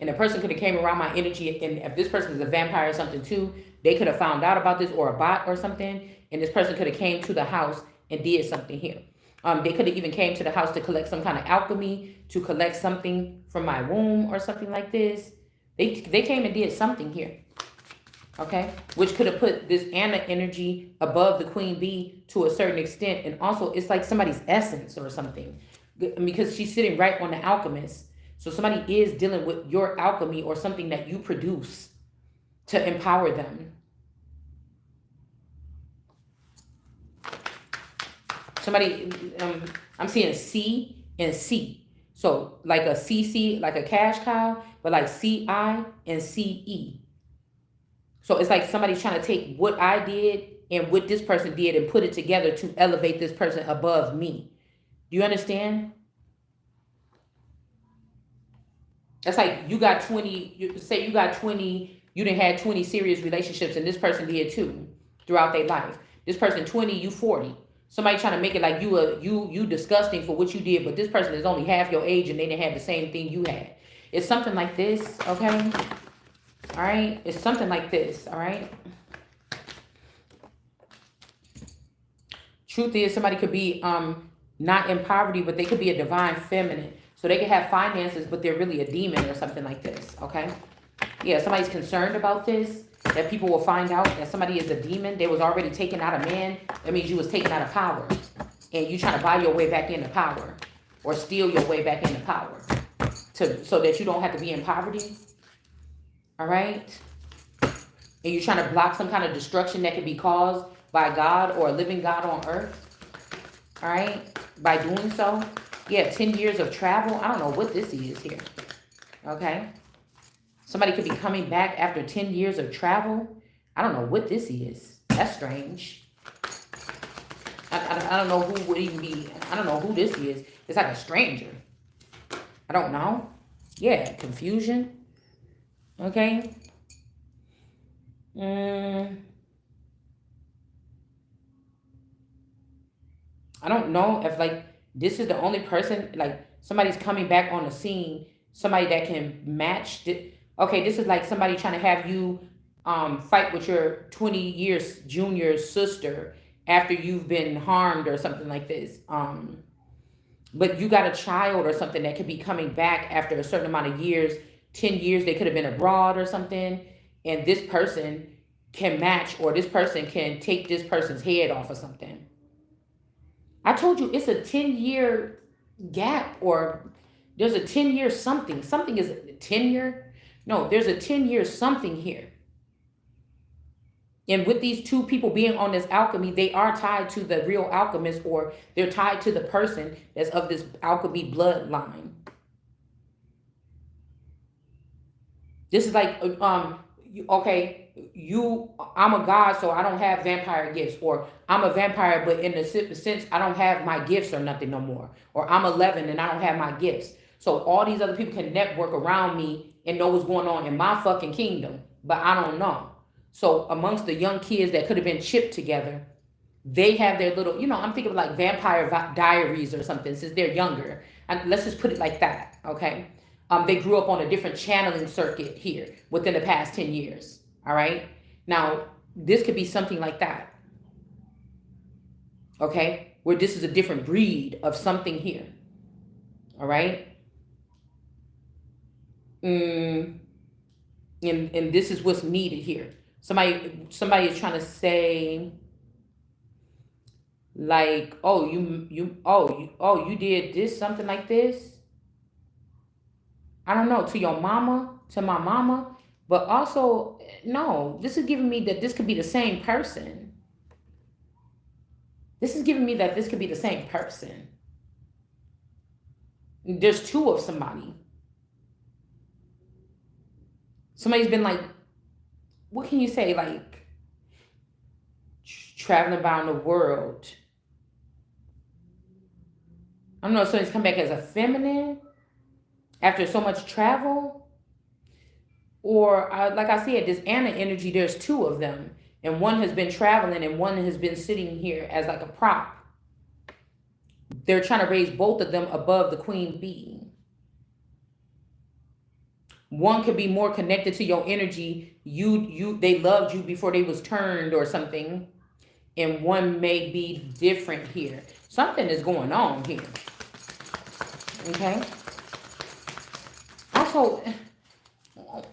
S1: And the person could have came around my energy, and if this person is a vampire or something too, they could have found out about this, or a bot or something, and this person could have came to the house and did something here. They could have even came to the house to collect some kind of alchemy, to collect something from my womb or something like this. They came and did something here. Okay, which could have put this Anna energy above the queen bee to a certain extent. And also it's like somebody's essence or something, because she's sitting right on the alchemist. So somebody is dealing with your alchemy or something that you produce to empower them. Somebody, I'm seeing C and C. So like a CC, like a cash cow, but like CI and CE. So it's like somebody's trying to take what I did and what this person did and put it together to elevate this person above me. Do you understand? That's like you got 20, you got 20, you done had 20 serious relationships, and this person did too throughout their life. This person 20, you 40. Somebody trying to make it like you disgusting for what you did, but this person is only half your age and they didn't have the same thing you had. It's something like this, okay? All right, it's something like this, all right? Truth is, somebody could be not in poverty, but they could be a divine feminine. So they could have finances, but they're really a demon or something like this, okay? Yeah, somebody's concerned about this, that people will find out that somebody is a demon. They was already taken out of man. That means you was taken out of power. And you trying to buy your way back into power, or steal your way back into power so that you don't have to be in poverty. All right? And you're trying to block some kind of destruction that could be caused by God or a living God on earth. All right? By doing so. Yeah, 10 years of travel. I don't know what this is here. Okay? Somebody could be coming back after 10 years of travel. I don't know what this is. That's strange. I don't know who would even be. I don't know who this is. It's like a stranger. I don't know. Yeah, confusion. Okay. I don't know if like this is the only person, like somebody's coming back on the scene, somebody that can match it. Okay, this is like somebody trying to have you fight with your 20 years junior sister after you've been harmed or something like this. But you got a child or something that could be coming back after a certain amount of years. 10 years, they could have been abroad or something, and this person can match, or this person can take this person's head off or something. I told you it's a 10-year gap, or there's a 10-year something. Something is 10-year. No, there's a 10-year something here. And with these two people being on this alchemy, they are tied to the real alchemist, or they're tied to the person that's of this alchemy bloodline. This is like, okay, I'm a god, so I don't have vampire gifts, or I'm a vampire, but in the sense I don't have my gifts or nothing no more, or I'm 11 and I don't have my gifts. So all these other people can network around me and know what's going on in my fucking kingdom, but I don't know. So amongst the young kids that could have been chipped together, they have their little, I'm thinking of like vampire diaries or something since they're younger. And let's just put it like that, okay? They grew up on a different channeling circuit here within the past 10 years, all right? Now, this could be something like that, okay? Where this is a different breed of something here, all right? Mm, and this is what's needed here. Somebody is trying to say like, oh, you did this, something like this. I don't know, to your mama, to my mama, but also no. This is giving me that this could be the same person. This is giving me that this could be the same person. There's two of somebody. Somebody's been like, what can you say, like traveling around the world. I don't know. Somebody's come back as a feminine after so much travel, or like I said, this Anna energy. There's two of them, and one has been traveling, and one has been sitting here as like a prop. They're trying to raise both of them above the queen bee. One could be more connected to your energy. They loved you before they was turned or something. And one may be different here. Something is going on here. Okay. Also,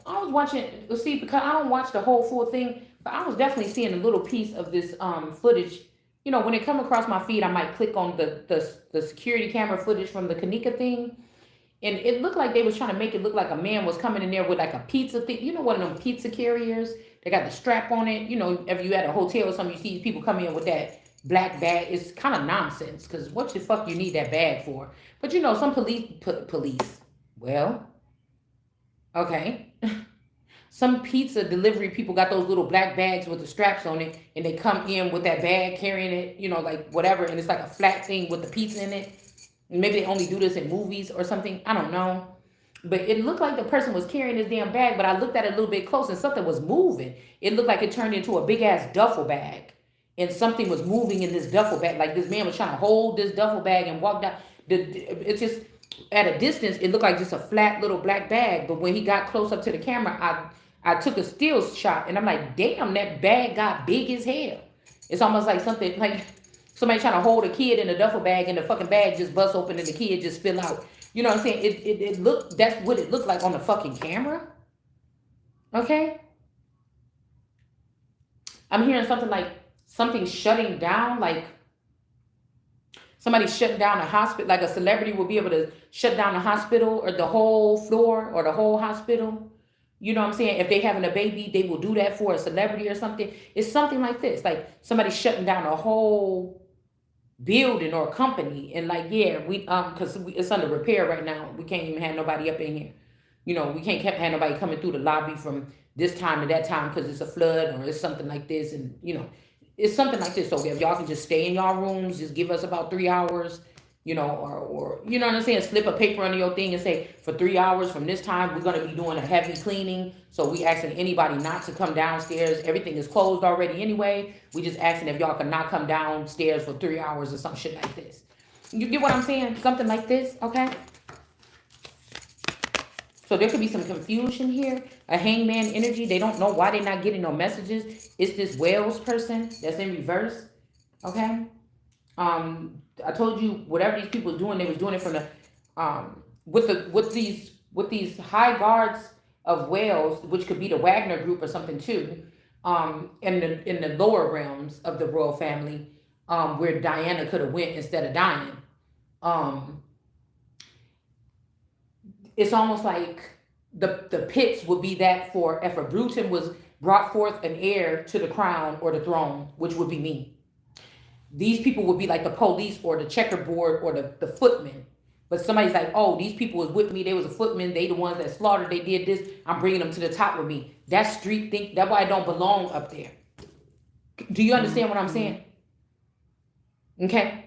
S1: I was watching, see, because I don't watch the whole full thing, but I was definitely seeing a little piece of this footage. You know, when it come across my feed, I might click on the security camera footage from the Kanika thing. And it looked like they was trying to make it look like a man was coming in there with like a pizza thing. You know, one of them pizza carriers. They got the strap on it. You know, if you at a hotel or something, you see people come in with that black bag. It's kind of nonsense because what the fuck you need that bag for? But you know, some police. Well, okay. Some pizza delivery people got those little black bags with the straps on it, and they come in with that bag carrying it. You know, like whatever, and it's like a flat thing with the pizza in it. Maybe they only do this in movies or something. I don't know. But it looked like the person was carrying this damn bag, but I looked at it a little bit close and something was moving. It looked like it turned into a big ass duffel bag. And something was moving in this duffel bag. Like this man was trying to hold this duffel bag and walk down. It's just, at a distance, it looked like just a flat little black bag. But when he got close up to the camera, I took a still shot. And I'm like, damn, that bag got big as hell. It's almost like something like somebody trying to hold a kid in a duffel bag and the fucking bag just busts open and the kid just spill out. You know what I'm saying? It looked, that's what it looked like on the fucking camera. Okay? I'm hearing something like something shutting down, like somebody shutting down a hospital, like a celebrity will be able to shut down a hospital or the whole floor or the whole hospital. You know what I'm saying? If they having a baby, they will do that for a celebrity or something. It's something like this, like somebody shutting down a whole building or company, and like, yeah, we because it's under repair right now. We can't even have nobody up in here. You know, we can't have nobody coming through the lobby from this time to that time because it's a flood or it's something like this, and you know, it's something like this. So if y'all can just stay in y'all rooms, just give us about 3 hours. You know, or you know what I'm saying, slip a paper under your thing and say for 3 hours from this time we're gonna be doing a heavy cleaning. So we asking anybody not to come downstairs. Everything is closed already anyway. We just asking if y'all can not come downstairs for 3 hours or some shit like this. You get what I'm saying? Something like this, okay? So there could be some confusion here. A hangman energy. They don't know why they're not getting no messages. It's this Wales person that's in reverse, okay? I told you whatever these people doing, they was doing it from the with these high guards of Wales, which could be the Wagner group or something too, in the lower realms of the royal family, where Diana could have went instead of dying. It's almost like the pits would be that for if a Bruton was brought forth an heir to the crown or the throne, which would be me. These people would be like the police or the checkerboard or the footmen. But somebody's like, oh, these people was with me. They was a footman. They the ones that slaughtered. They did this. I'm bringing them to the top with me. That street think. That's why I don't belong up there. Do you understand what I'm saying? Okay?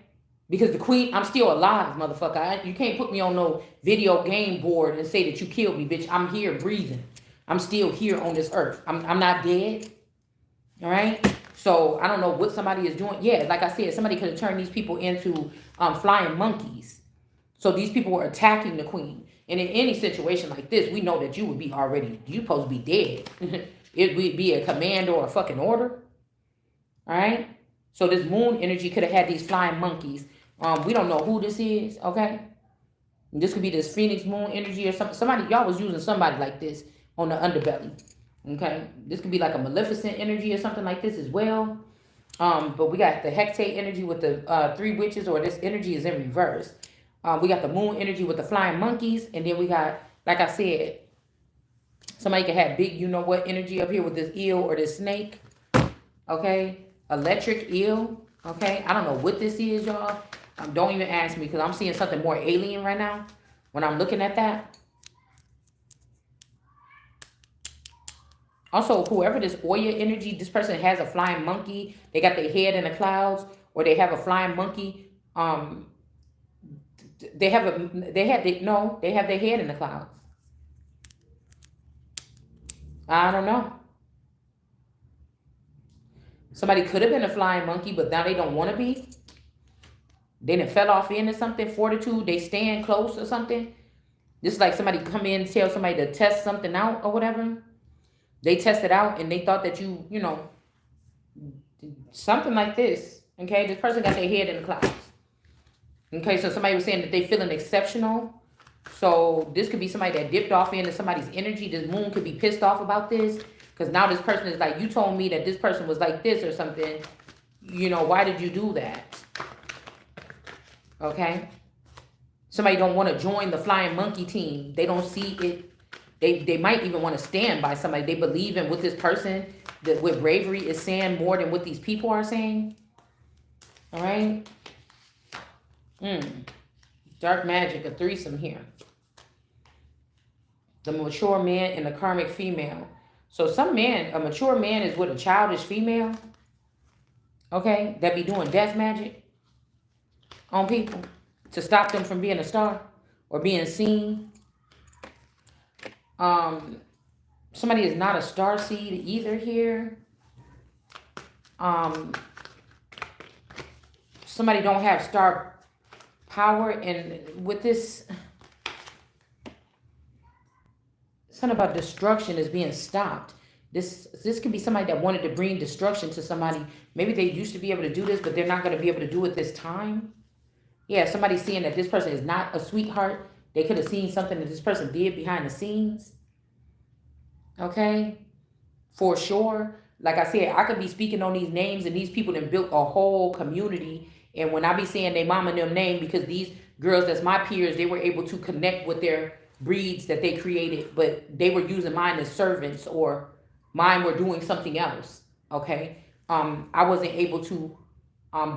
S1: Because the queen, I'm still alive, motherfucker. You can't put me on no video game board and say that you killed me, bitch. I'm here breathing. I'm still here on this earth. I'm not dead. All right? So I don't know what somebody is doing. Yeah, like I said, somebody could have turned these people into flying monkeys. So these people were attacking the queen. And in any situation like this, we know that you would be already, you supposed to be dead. It would be a command or a fucking order. All right? So this moon energy could have had these flying monkeys. We don't know who this is, okay? This could be this Phoenix Moon energy or something. Somebody, y'all was using somebody like this on the underbelly. Okay. This could be like a Maleficent energy or something like this as well. But we got the Hecate energy with the 3 witches, or this energy is in reverse. We got the moon energy with the flying monkeys. And then we got, like I said, somebody could have big, you know what, energy up here with this eel or this snake. Okay. Electric eel. Okay. I don't know what this is, y'all. Don't even ask me, because I'm seeing something more alien right now when I'm looking at that. Also, whoever this Oya energy, this person has a flying monkey. They got their head in the clouds, or they have a flying monkey. They have their head in the clouds. I don't know. Somebody could have been a flying monkey, but now they don't want to be. They done fell off into something. Fortitude, they stand close or something. Just like somebody come in and tell somebody to test something out or whatever. They test it out and they thought that you know, something like this. Okay, this person got their head in the clouds. Okay, so somebody was saying that they feeling exceptional. So this could be somebody that dipped off into somebody's energy. This moon could be pissed off about this. Because now this person is like, you told me that this person was like this or something. You know, why did you do that? Okay. Somebody don't want to join the flying monkey team. They don't see it. They might even want to stand by somebody. They believe in what this person, that with bravery, is saying more than what these people are saying. All right. Dark magic, a threesome here. The mature man and the karmic female. So some man, a mature man is with a childish female. Okay. That be doing death magic on people to stop them from being a star or being seen. Somebody is not a star seed either here. Somebody don't have star power, and with this, something about destruction is being stopped. This could be somebody that wanted to bring destruction to somebody. Maybe they used to be able to do this, but they're not going to be able to do it this time. Yeah, somebody's seeing that this person is not a sweetheart. They could have seen something that this person did behind the scenes. Okay? For sure. Like I said, I could be speaking on these names, and these people that built a whole community. And when I be saying they mama and them name, because these girls that's my peers, they were able to connect with their breeds that they created, but they were using mine as servants, or mine were doing something else. Okay? I wasn't able to.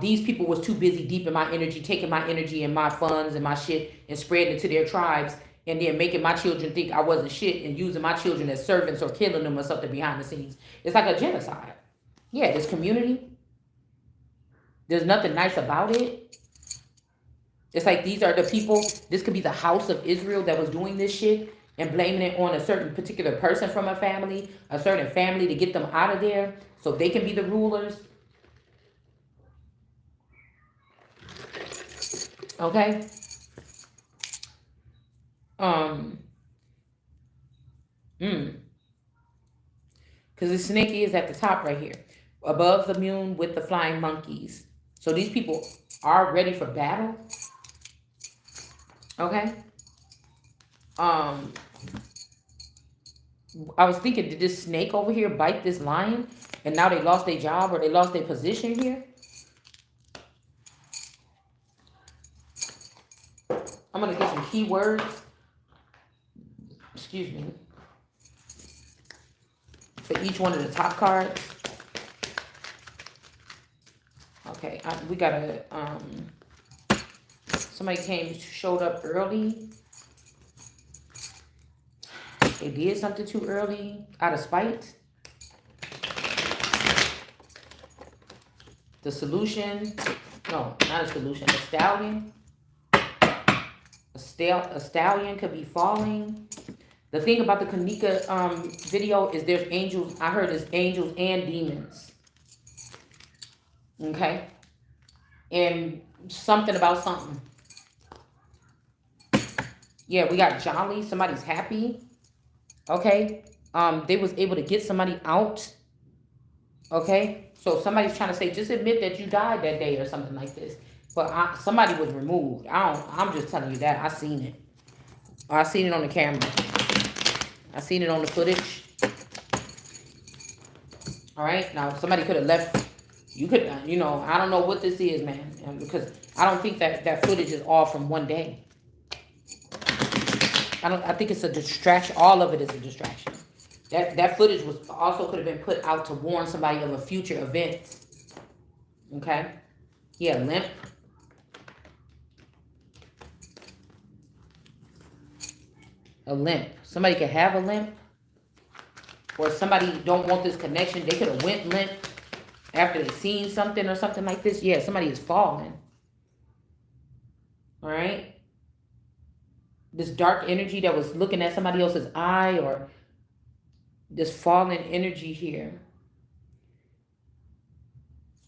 S1: These people was too busy deep in my energy, taking my energy and my funds and my shit and spreading it to their tribes, and then making my children think I wasn't shit and using my children as servants or killing them or something behind the scenes. It's like a genocide. Yeah, this community, there's nothing nice about it. It's like these are the people, this could be the house of Israel that was doing this shit and blaming it on a certain particular person from a certain family to get them out of there so they can be the rulers. Okay. Because the snake is at the top right here, above the moon with the flying monkeys. So these people are ready for battle. Okay. I was thinking, did this snake over here bite this lion, and now they lost their job or they lost their position here? I'm gonna get some keywords. Excuse me. For each one of the top cards. Okay, we got a somebody showed up early. They did something too early out of spite. The solution, no, not a solution, a stallion. A stallion could be falling. The thing about the Kanika video is there's angels. I heard there's angels and demons. Okay. And something about something. Yeah, we got jolly. Somebody's happy. Okay. They was able to get somebody out. Okay. So somebody's trying to say, just admit that you died that day or something like this. But somebody was removed. I'm just telling you that. I seen it. Oh, I seen it on the camera. I seen it on the footage. All right. Now, somebody could have left. You could, you know, I don't know what this is, man. Because I don't think that footage is all from one day. I think it's a distraction. All of it is a distraction. That footage was also could have been put out to warn somebody of a future event. Okay. Yeah, limp. A limp. Somebody could have a limp. Or somebody don't want this connection. They could have went limp after they seen something or something like this. Yeah, somebody is falling. All right. This dark energy that was looking at somebody else's eye, or this fallen energy here.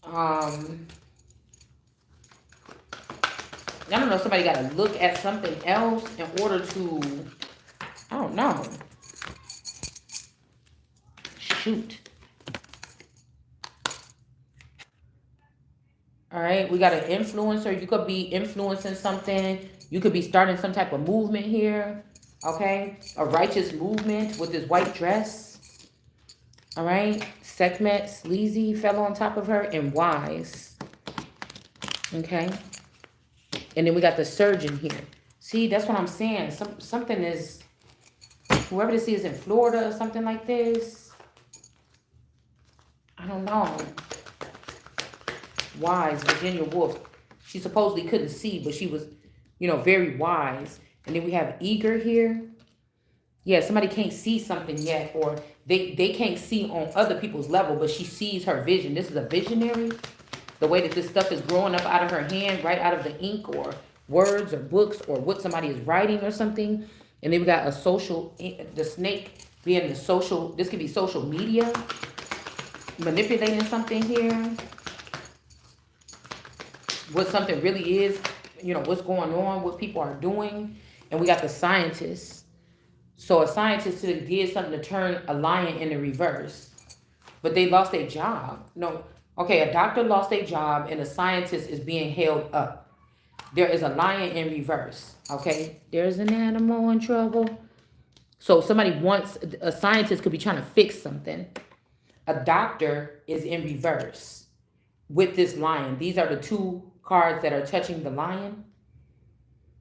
S1: I don't know, somebody got to look at something else in order to, I don't know. Shoot. All right, we got an influencer. You could be influencing something. You could be starting some type of movement here. Okay, a righteous movement with this white dress. All right, Sekhmet, sleazy, fell on top of her, and wise. Okay. And then we got the surgeon here. See, that's what I'm saying. Something is, whoever this is in Florida or something like this. I don't know. Wise, Virginia Woolf. She supposedly couldn't see, but she was, you know, very wise. And then we have eager here. Yeah, somebody can't see something yet, or they can't see on other people's level, but she sees her vision. This is a visionary. The way that this stuff is growing up out of her hand, right out of the ink or words or books or what somebody is writing or something. And then we got a social, the snake being the social, this could be social media, manipulating something here. What something really is, you know, what's going on, what people are doing. And we got the scientists. So a scientist did something to turn a lion into reverse, but they lost their job. No. Okay, a doctor lost their job and a scientist is being held up. There is a lion in reverse. Okay, there's an animal in trouble. So somebody wants, a scientist could be trying to fix something. A doctor is in reverse with this lion. These are the two cards that are touching the lion.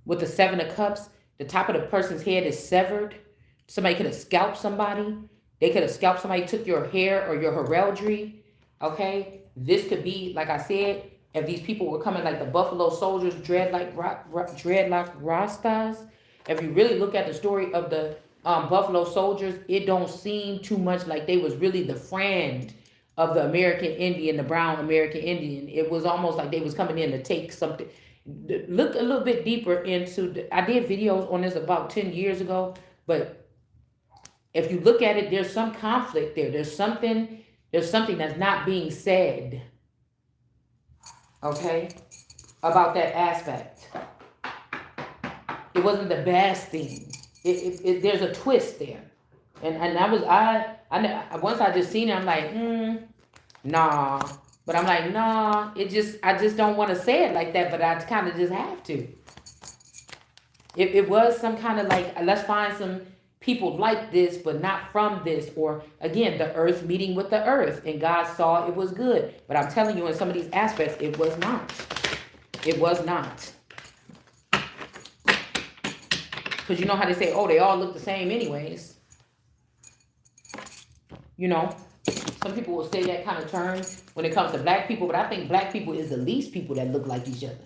S1: With the 7 of Cups, the top of the person's head is severed. Somebody could have scalped somebody. They could have scalped somebody, took your hair or your heraldry. Okay. This could be, like I said, if these people were coming like the Buffalo Soldiers, dreadlock Rastas. If you really look at the story of the Buffalo Soldiers, it don't seem too much like they was really the friend of the American Indian, the brown American Indian. It was almost like they was coming in to take something. Look a little bit deeper into, I did videos on this about 10 years ago, but if you look at it, there's some conflict there. There's something that's not being said, okay, about that aspect. It wasn't the best thing. There's a twist there. And once I just seen it, I'm like, nah. But I'm like, nah, I just don't want to say it like that, but I kind of just have to. It was some kind of like, let's find some people like this, but not from this. Or again, the earth meeting with the earth, and God saw it was good. But I'm telling you, in some of these aspects, it was not. It was not. Because you know how they say, oh, they all look the same anyways. You know, some people will say that kind of term when it comes to black people, but I think black people is the least people that look like each other.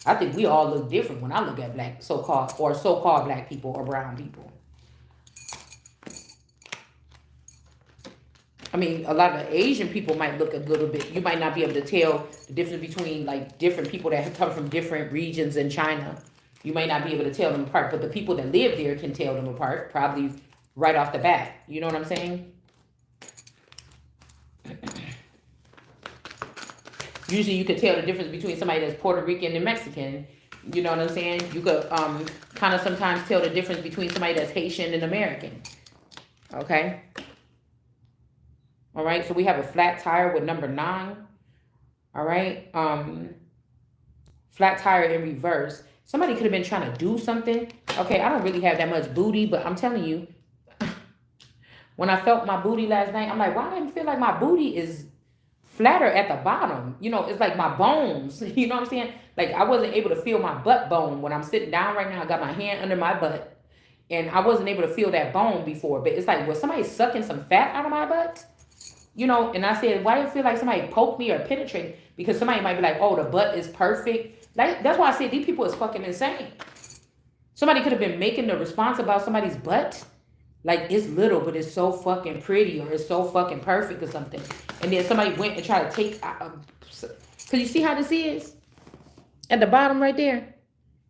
S1: I think we all look different when I look at black, so-called black people or brown people. I mean, a lot of Asian people might look a little bit, you might not be able to tell the difference between like different people that come from different regions in China. You might not be able to tell them apart, but the people that live there can tell them apart, probably right off the bat. You know what I'm saying? Usually you could tell the difference between somebody that's Puerto Rican and Mexican. You know what I'm saying? You could kind of sometimes tell the difference between somebody that's Haitian and American. Okay? All right, so we have a flat tire with number 9. All right? Flat tire in reverse. Somebody could have been trying to do something Okay, I don't really have that much booty, but I'm telling you, when I felt my booty last night, I'm like, why I feel like my booty is flatter at the bottom? You know, it's like my bones. You know what I'm saying? Like I wasn't able to feel my butt bone when I'm sitting down right now. I got my hand under my butt, and I wasn't able to feel that bone before. But it's like, was somebody sucking some fat out of my butt? You know, and I said, why do you feel like somebody poked me or penetrated? Because somebody might be like, oh, the butt is perfect. Like that's why I said these people is fucking insane. Somebody could have been making the response about somebody's butt. Like it's little, but it's so fucking pretty or it's so fucking perfect or something. And then somebody went and tried to take. Cause you see how this is at the bottom right there.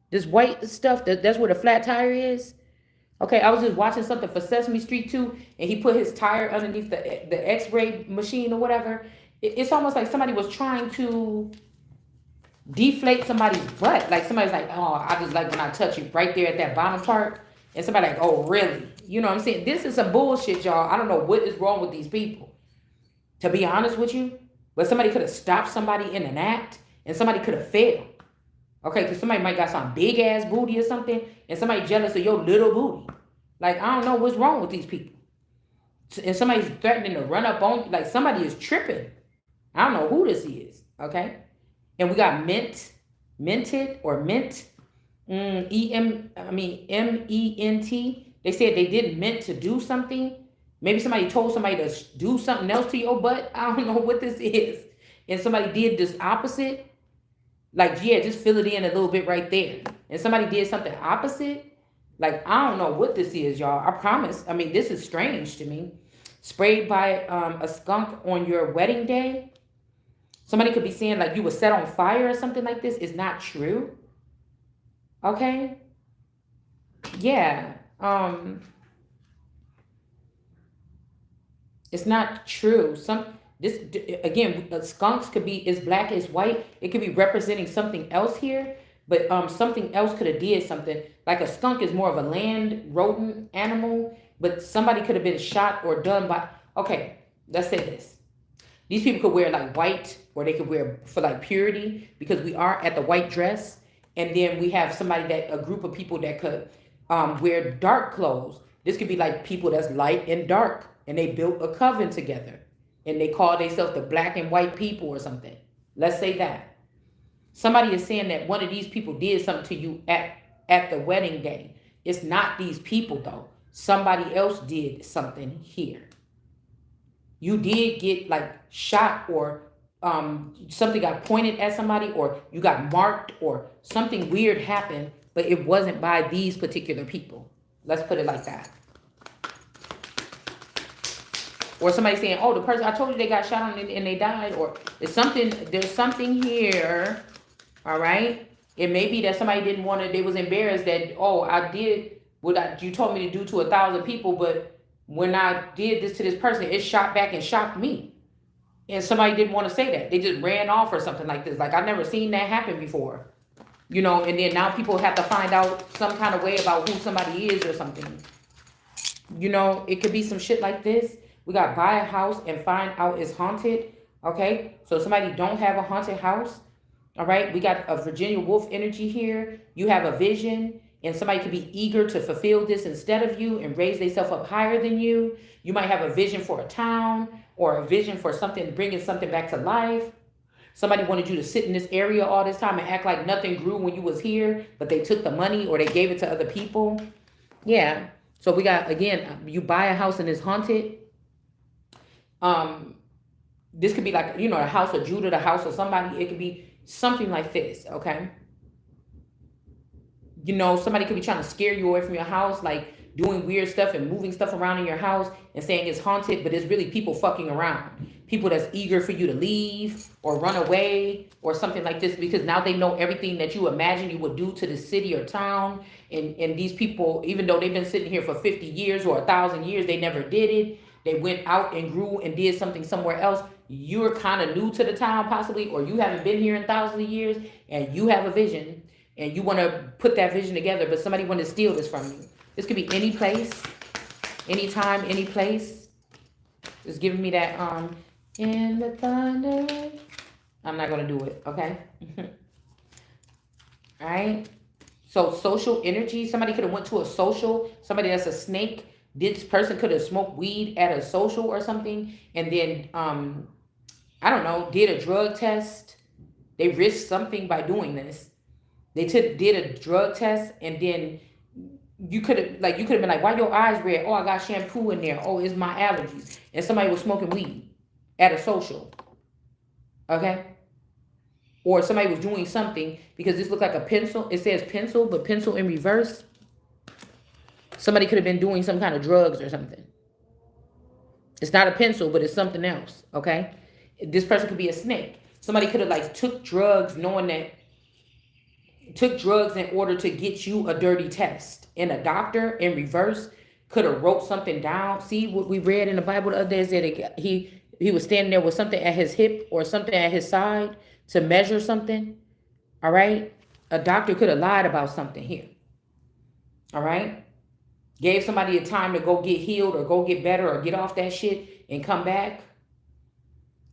S1: This white stuff. That's where the flat tire is. Okay, I was just watching something for Sesame Street too, and he put his tire underneath the X-ray machine or whatever. It's almost like somebody was trying to deflate somebody's butt. Like somebody's like, oh, I just like when I touch you right there at that bottom part. And somebody like, oh, really? You know what I'm saying? This is some bullshit, y'all. I don't know what is wrong with these people, to be honest with you. But somebody could have stopped somebody in an act, and somebody could have failed. Okay, because somebody might got some big ass booty or something, and somebody jealous of your little booty. Like, I don't know what's wrong with these people. And somebody's threatening to run up on, like somebody is tripping. I don't know who this is. Okay. And we got minted or mint, MENT. They said they didn't meant to do something. Maybe somebody told somebody to do something else to your butt. I don't know what this is. And somebody did this opposite. Like, yeah, just fill it in a little bit right there. And somebody did something opposite. Like, I don't know what this is, y'all. I promise. I mean, this is strange to me. Sprayed by a skunk on your wedding day. Somebody could be saying like you were set on fire or something like this. It's not true. Okay. Yeah. It's not true. This again, skunks could be as black as white. It could be representing something else here, but something else could have did something. Like a skunk is more of a land rodent animal, but somebody could have been shot or done by. Okay, let's say this. These people could wear like white, or they could wear for like purity, because we are at the white dress. And then we have a group of people that could wear dark clothes. This could be like people that's light and dark, and they built a coven together, and they call themselves the black and white people or something. Let's say that. Somebody is saying that one of these people did something to you at the wedding day. It's not these people though. Somebody else did something here. You did get like shot, or something got pointed at somebody, or you got marked, or something weird happened, but it wasn't by these particular people. Let's put it like that. Or somebody saying, oh, the person, I told you they got shot on and they died, or there's something here, all right? It may be that somebody didn't want to, they was embarrassed that, oh, I did what you told me to do to 1,000 people, but when I did this to this person, it shot back and shocked me. And somebody didn't want to say that. They just ran off or something like this. Like, I've never seen that happen before. You know, and then now people have to find out some kind of way about who somebody is or something. You know, it could be some shit like this. We got buy a house and find out it's haunted. Okay, so somebody don't have a haunted house. All right, we got a Virginia Woolf energy here. You have a vision, and somebody could be eager to fulfill this instead of you and raise themselves up higher than you. You might have a vision for a town, or a vision for something, bringing something back to life. Somebody wanted you to sit in this area all this time and act like nothing grew when you was here, but they took the money or they gave it to other people. Yeah. So we got, again, you buy a house and it's haunted. This could be like, you know, the house of Judah, the house of somebody. It could be something like this, okay? You know, somebody could be trying to scare you away from your house, like doing weird stuff and moving stuff around in your house and saying it's haunted, but it's really people fucking around. People that's eager for you to leave or run away or something like this, because now they know everything that you imagine you would do to the city or town. And these people, even though they've been sitting here for 50 years or 1,000 years, they never did it. They went out and grew and did something somewhere else. You're kind of new to the town possibly, or you haven't been here in thousands of years, and you have a vision and you want to put that vision together, but somebody want to steal this from you. This could be any place, anytime, any place. It's giving me that in the thunder. I'm not gonna do it, okay? All right. So social energy, somebody could have went to a social, somebody that's a snake. This person could have smoked weed at a social or something, and then I don't know, did a drug test. They risked something by doing this. They did a drug test, and then you could have been like, why your eyes red? Oh, I got shampoo in there. Oh, it's my allergies. And somebody was smoking weed at a social. Okay? Or somebody was doing something because this looked like a pencil. It says pencil, but pencil in reverse. Somebody could have been doing some kind of drugs or something. It's not a pencil, but it's something else. Okay? This person could be a snake. Somebody could have like took drugs knowing that took drugs in order to get you a dirty test. And a doctor in reverse could have wrote something down. See what we read in the Bible the other day, that he was standing there with something at his hip or something at his side to measure something. All right. A doctor could have lied about something here. All right. Gave somebody a time to go get healed or go get better or get off that shit and come back.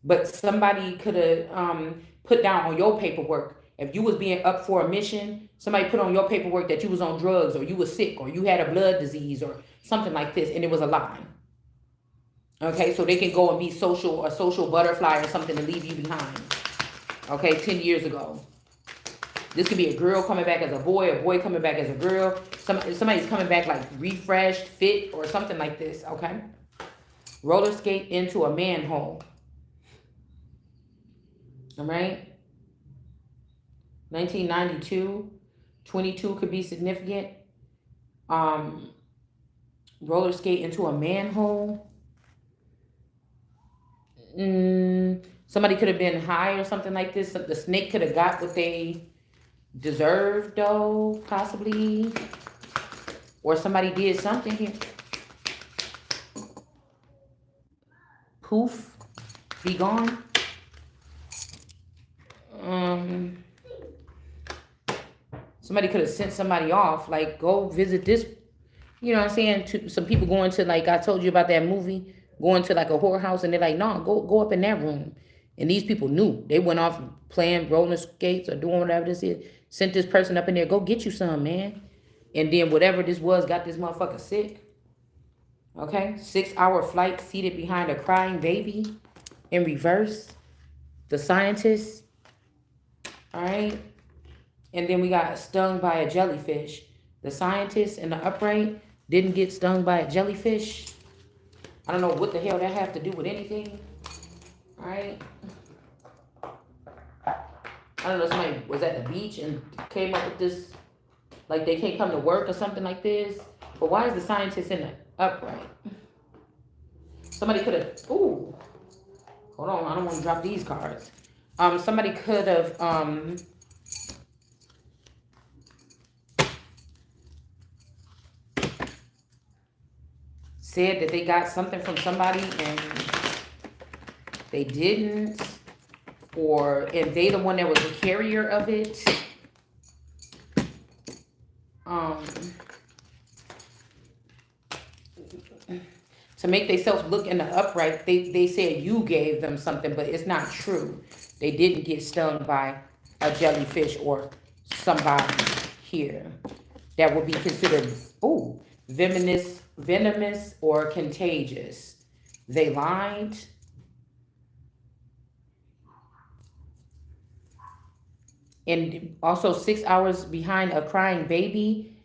S1: But somebody could have put down on your paperwork, if you was being up for a mission, somebody put on your paperwork that you was on drugs or you was sick or you had a blood disease or something like this, and it was a lie. Okay, so they can go and be a social butterfly or something to leave you behind. Okay, 10 years ago. This could be a girl coming back as a boy coming back as a girl. Somebody's coming back like refreshed, fit, or something like this, okay? Roller skate into a manhole. All right? 1992, 22 could be significant. Roller skate into a manhole. Somebody could have been high or something like this. The snake could have got what they deserved, though, possibly. Or somebody did something here. Poof. Be gone. Somebody could have sent somebody off, like, go visit this, you know what I'm saying? To some people going to, like, I told you about that movie, going to like a whorehouse, and they're like, no, go up in that room. And these people knew. They went off playing roller skates or doing whatever this is. Sent this person up in there, go get you some, man. And then whatever this was got this motherfucker sick. Okay? 6-hour flight seated behind a crying baby in reverse. The scientist. All right? And then we got stung by a jellyfish. The scientist in the upright didn't get stung by a jellyfish. I don't know what the hell that have to do with anything. All right? I don't know, somebody was at the beach and came up with this, like they can't come to work or something like this. But why is the scientist in the upright? Somebody could have, ooh, hold on, I don't want to drop these cards. Somebody could have, said that they got something from somebody and they didn't, and they the one that was the carrier of it. To make themselves look in the upright, they said you gave them something, but it's not true. They didn't get stung by a jellyfish or somebody here that would be considered, ooh, venomous or contagious. They lied. And also 6 hours behind a crying baby.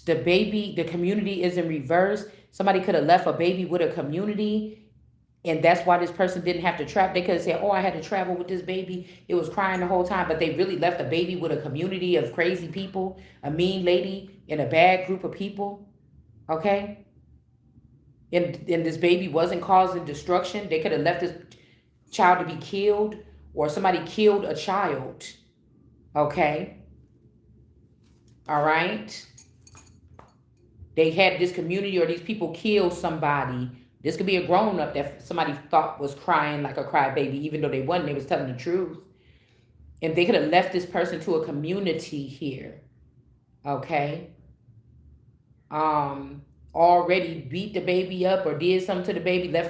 S1: The community is in reverse. Somebody could have left a baby with a community, and that's why this person didn't have to travel. They could have said, oh, I had to travel with this baby. It was crying the whole time, but they really left a baby with a community of crazy people, a mean lady, and a bad group of people. Okay? And this baby wasn't causing destruction. They could have left this child to be killed, or somebody killed a child. Okay? All right? They had this community or these people kill somebody. This could be a grown-up that somebody thought was crying like a crybaby, even though they wasn't. They was telling the truth. And they could have left this person to a community here. Okay? Already beat the baby up or did something to the baby, left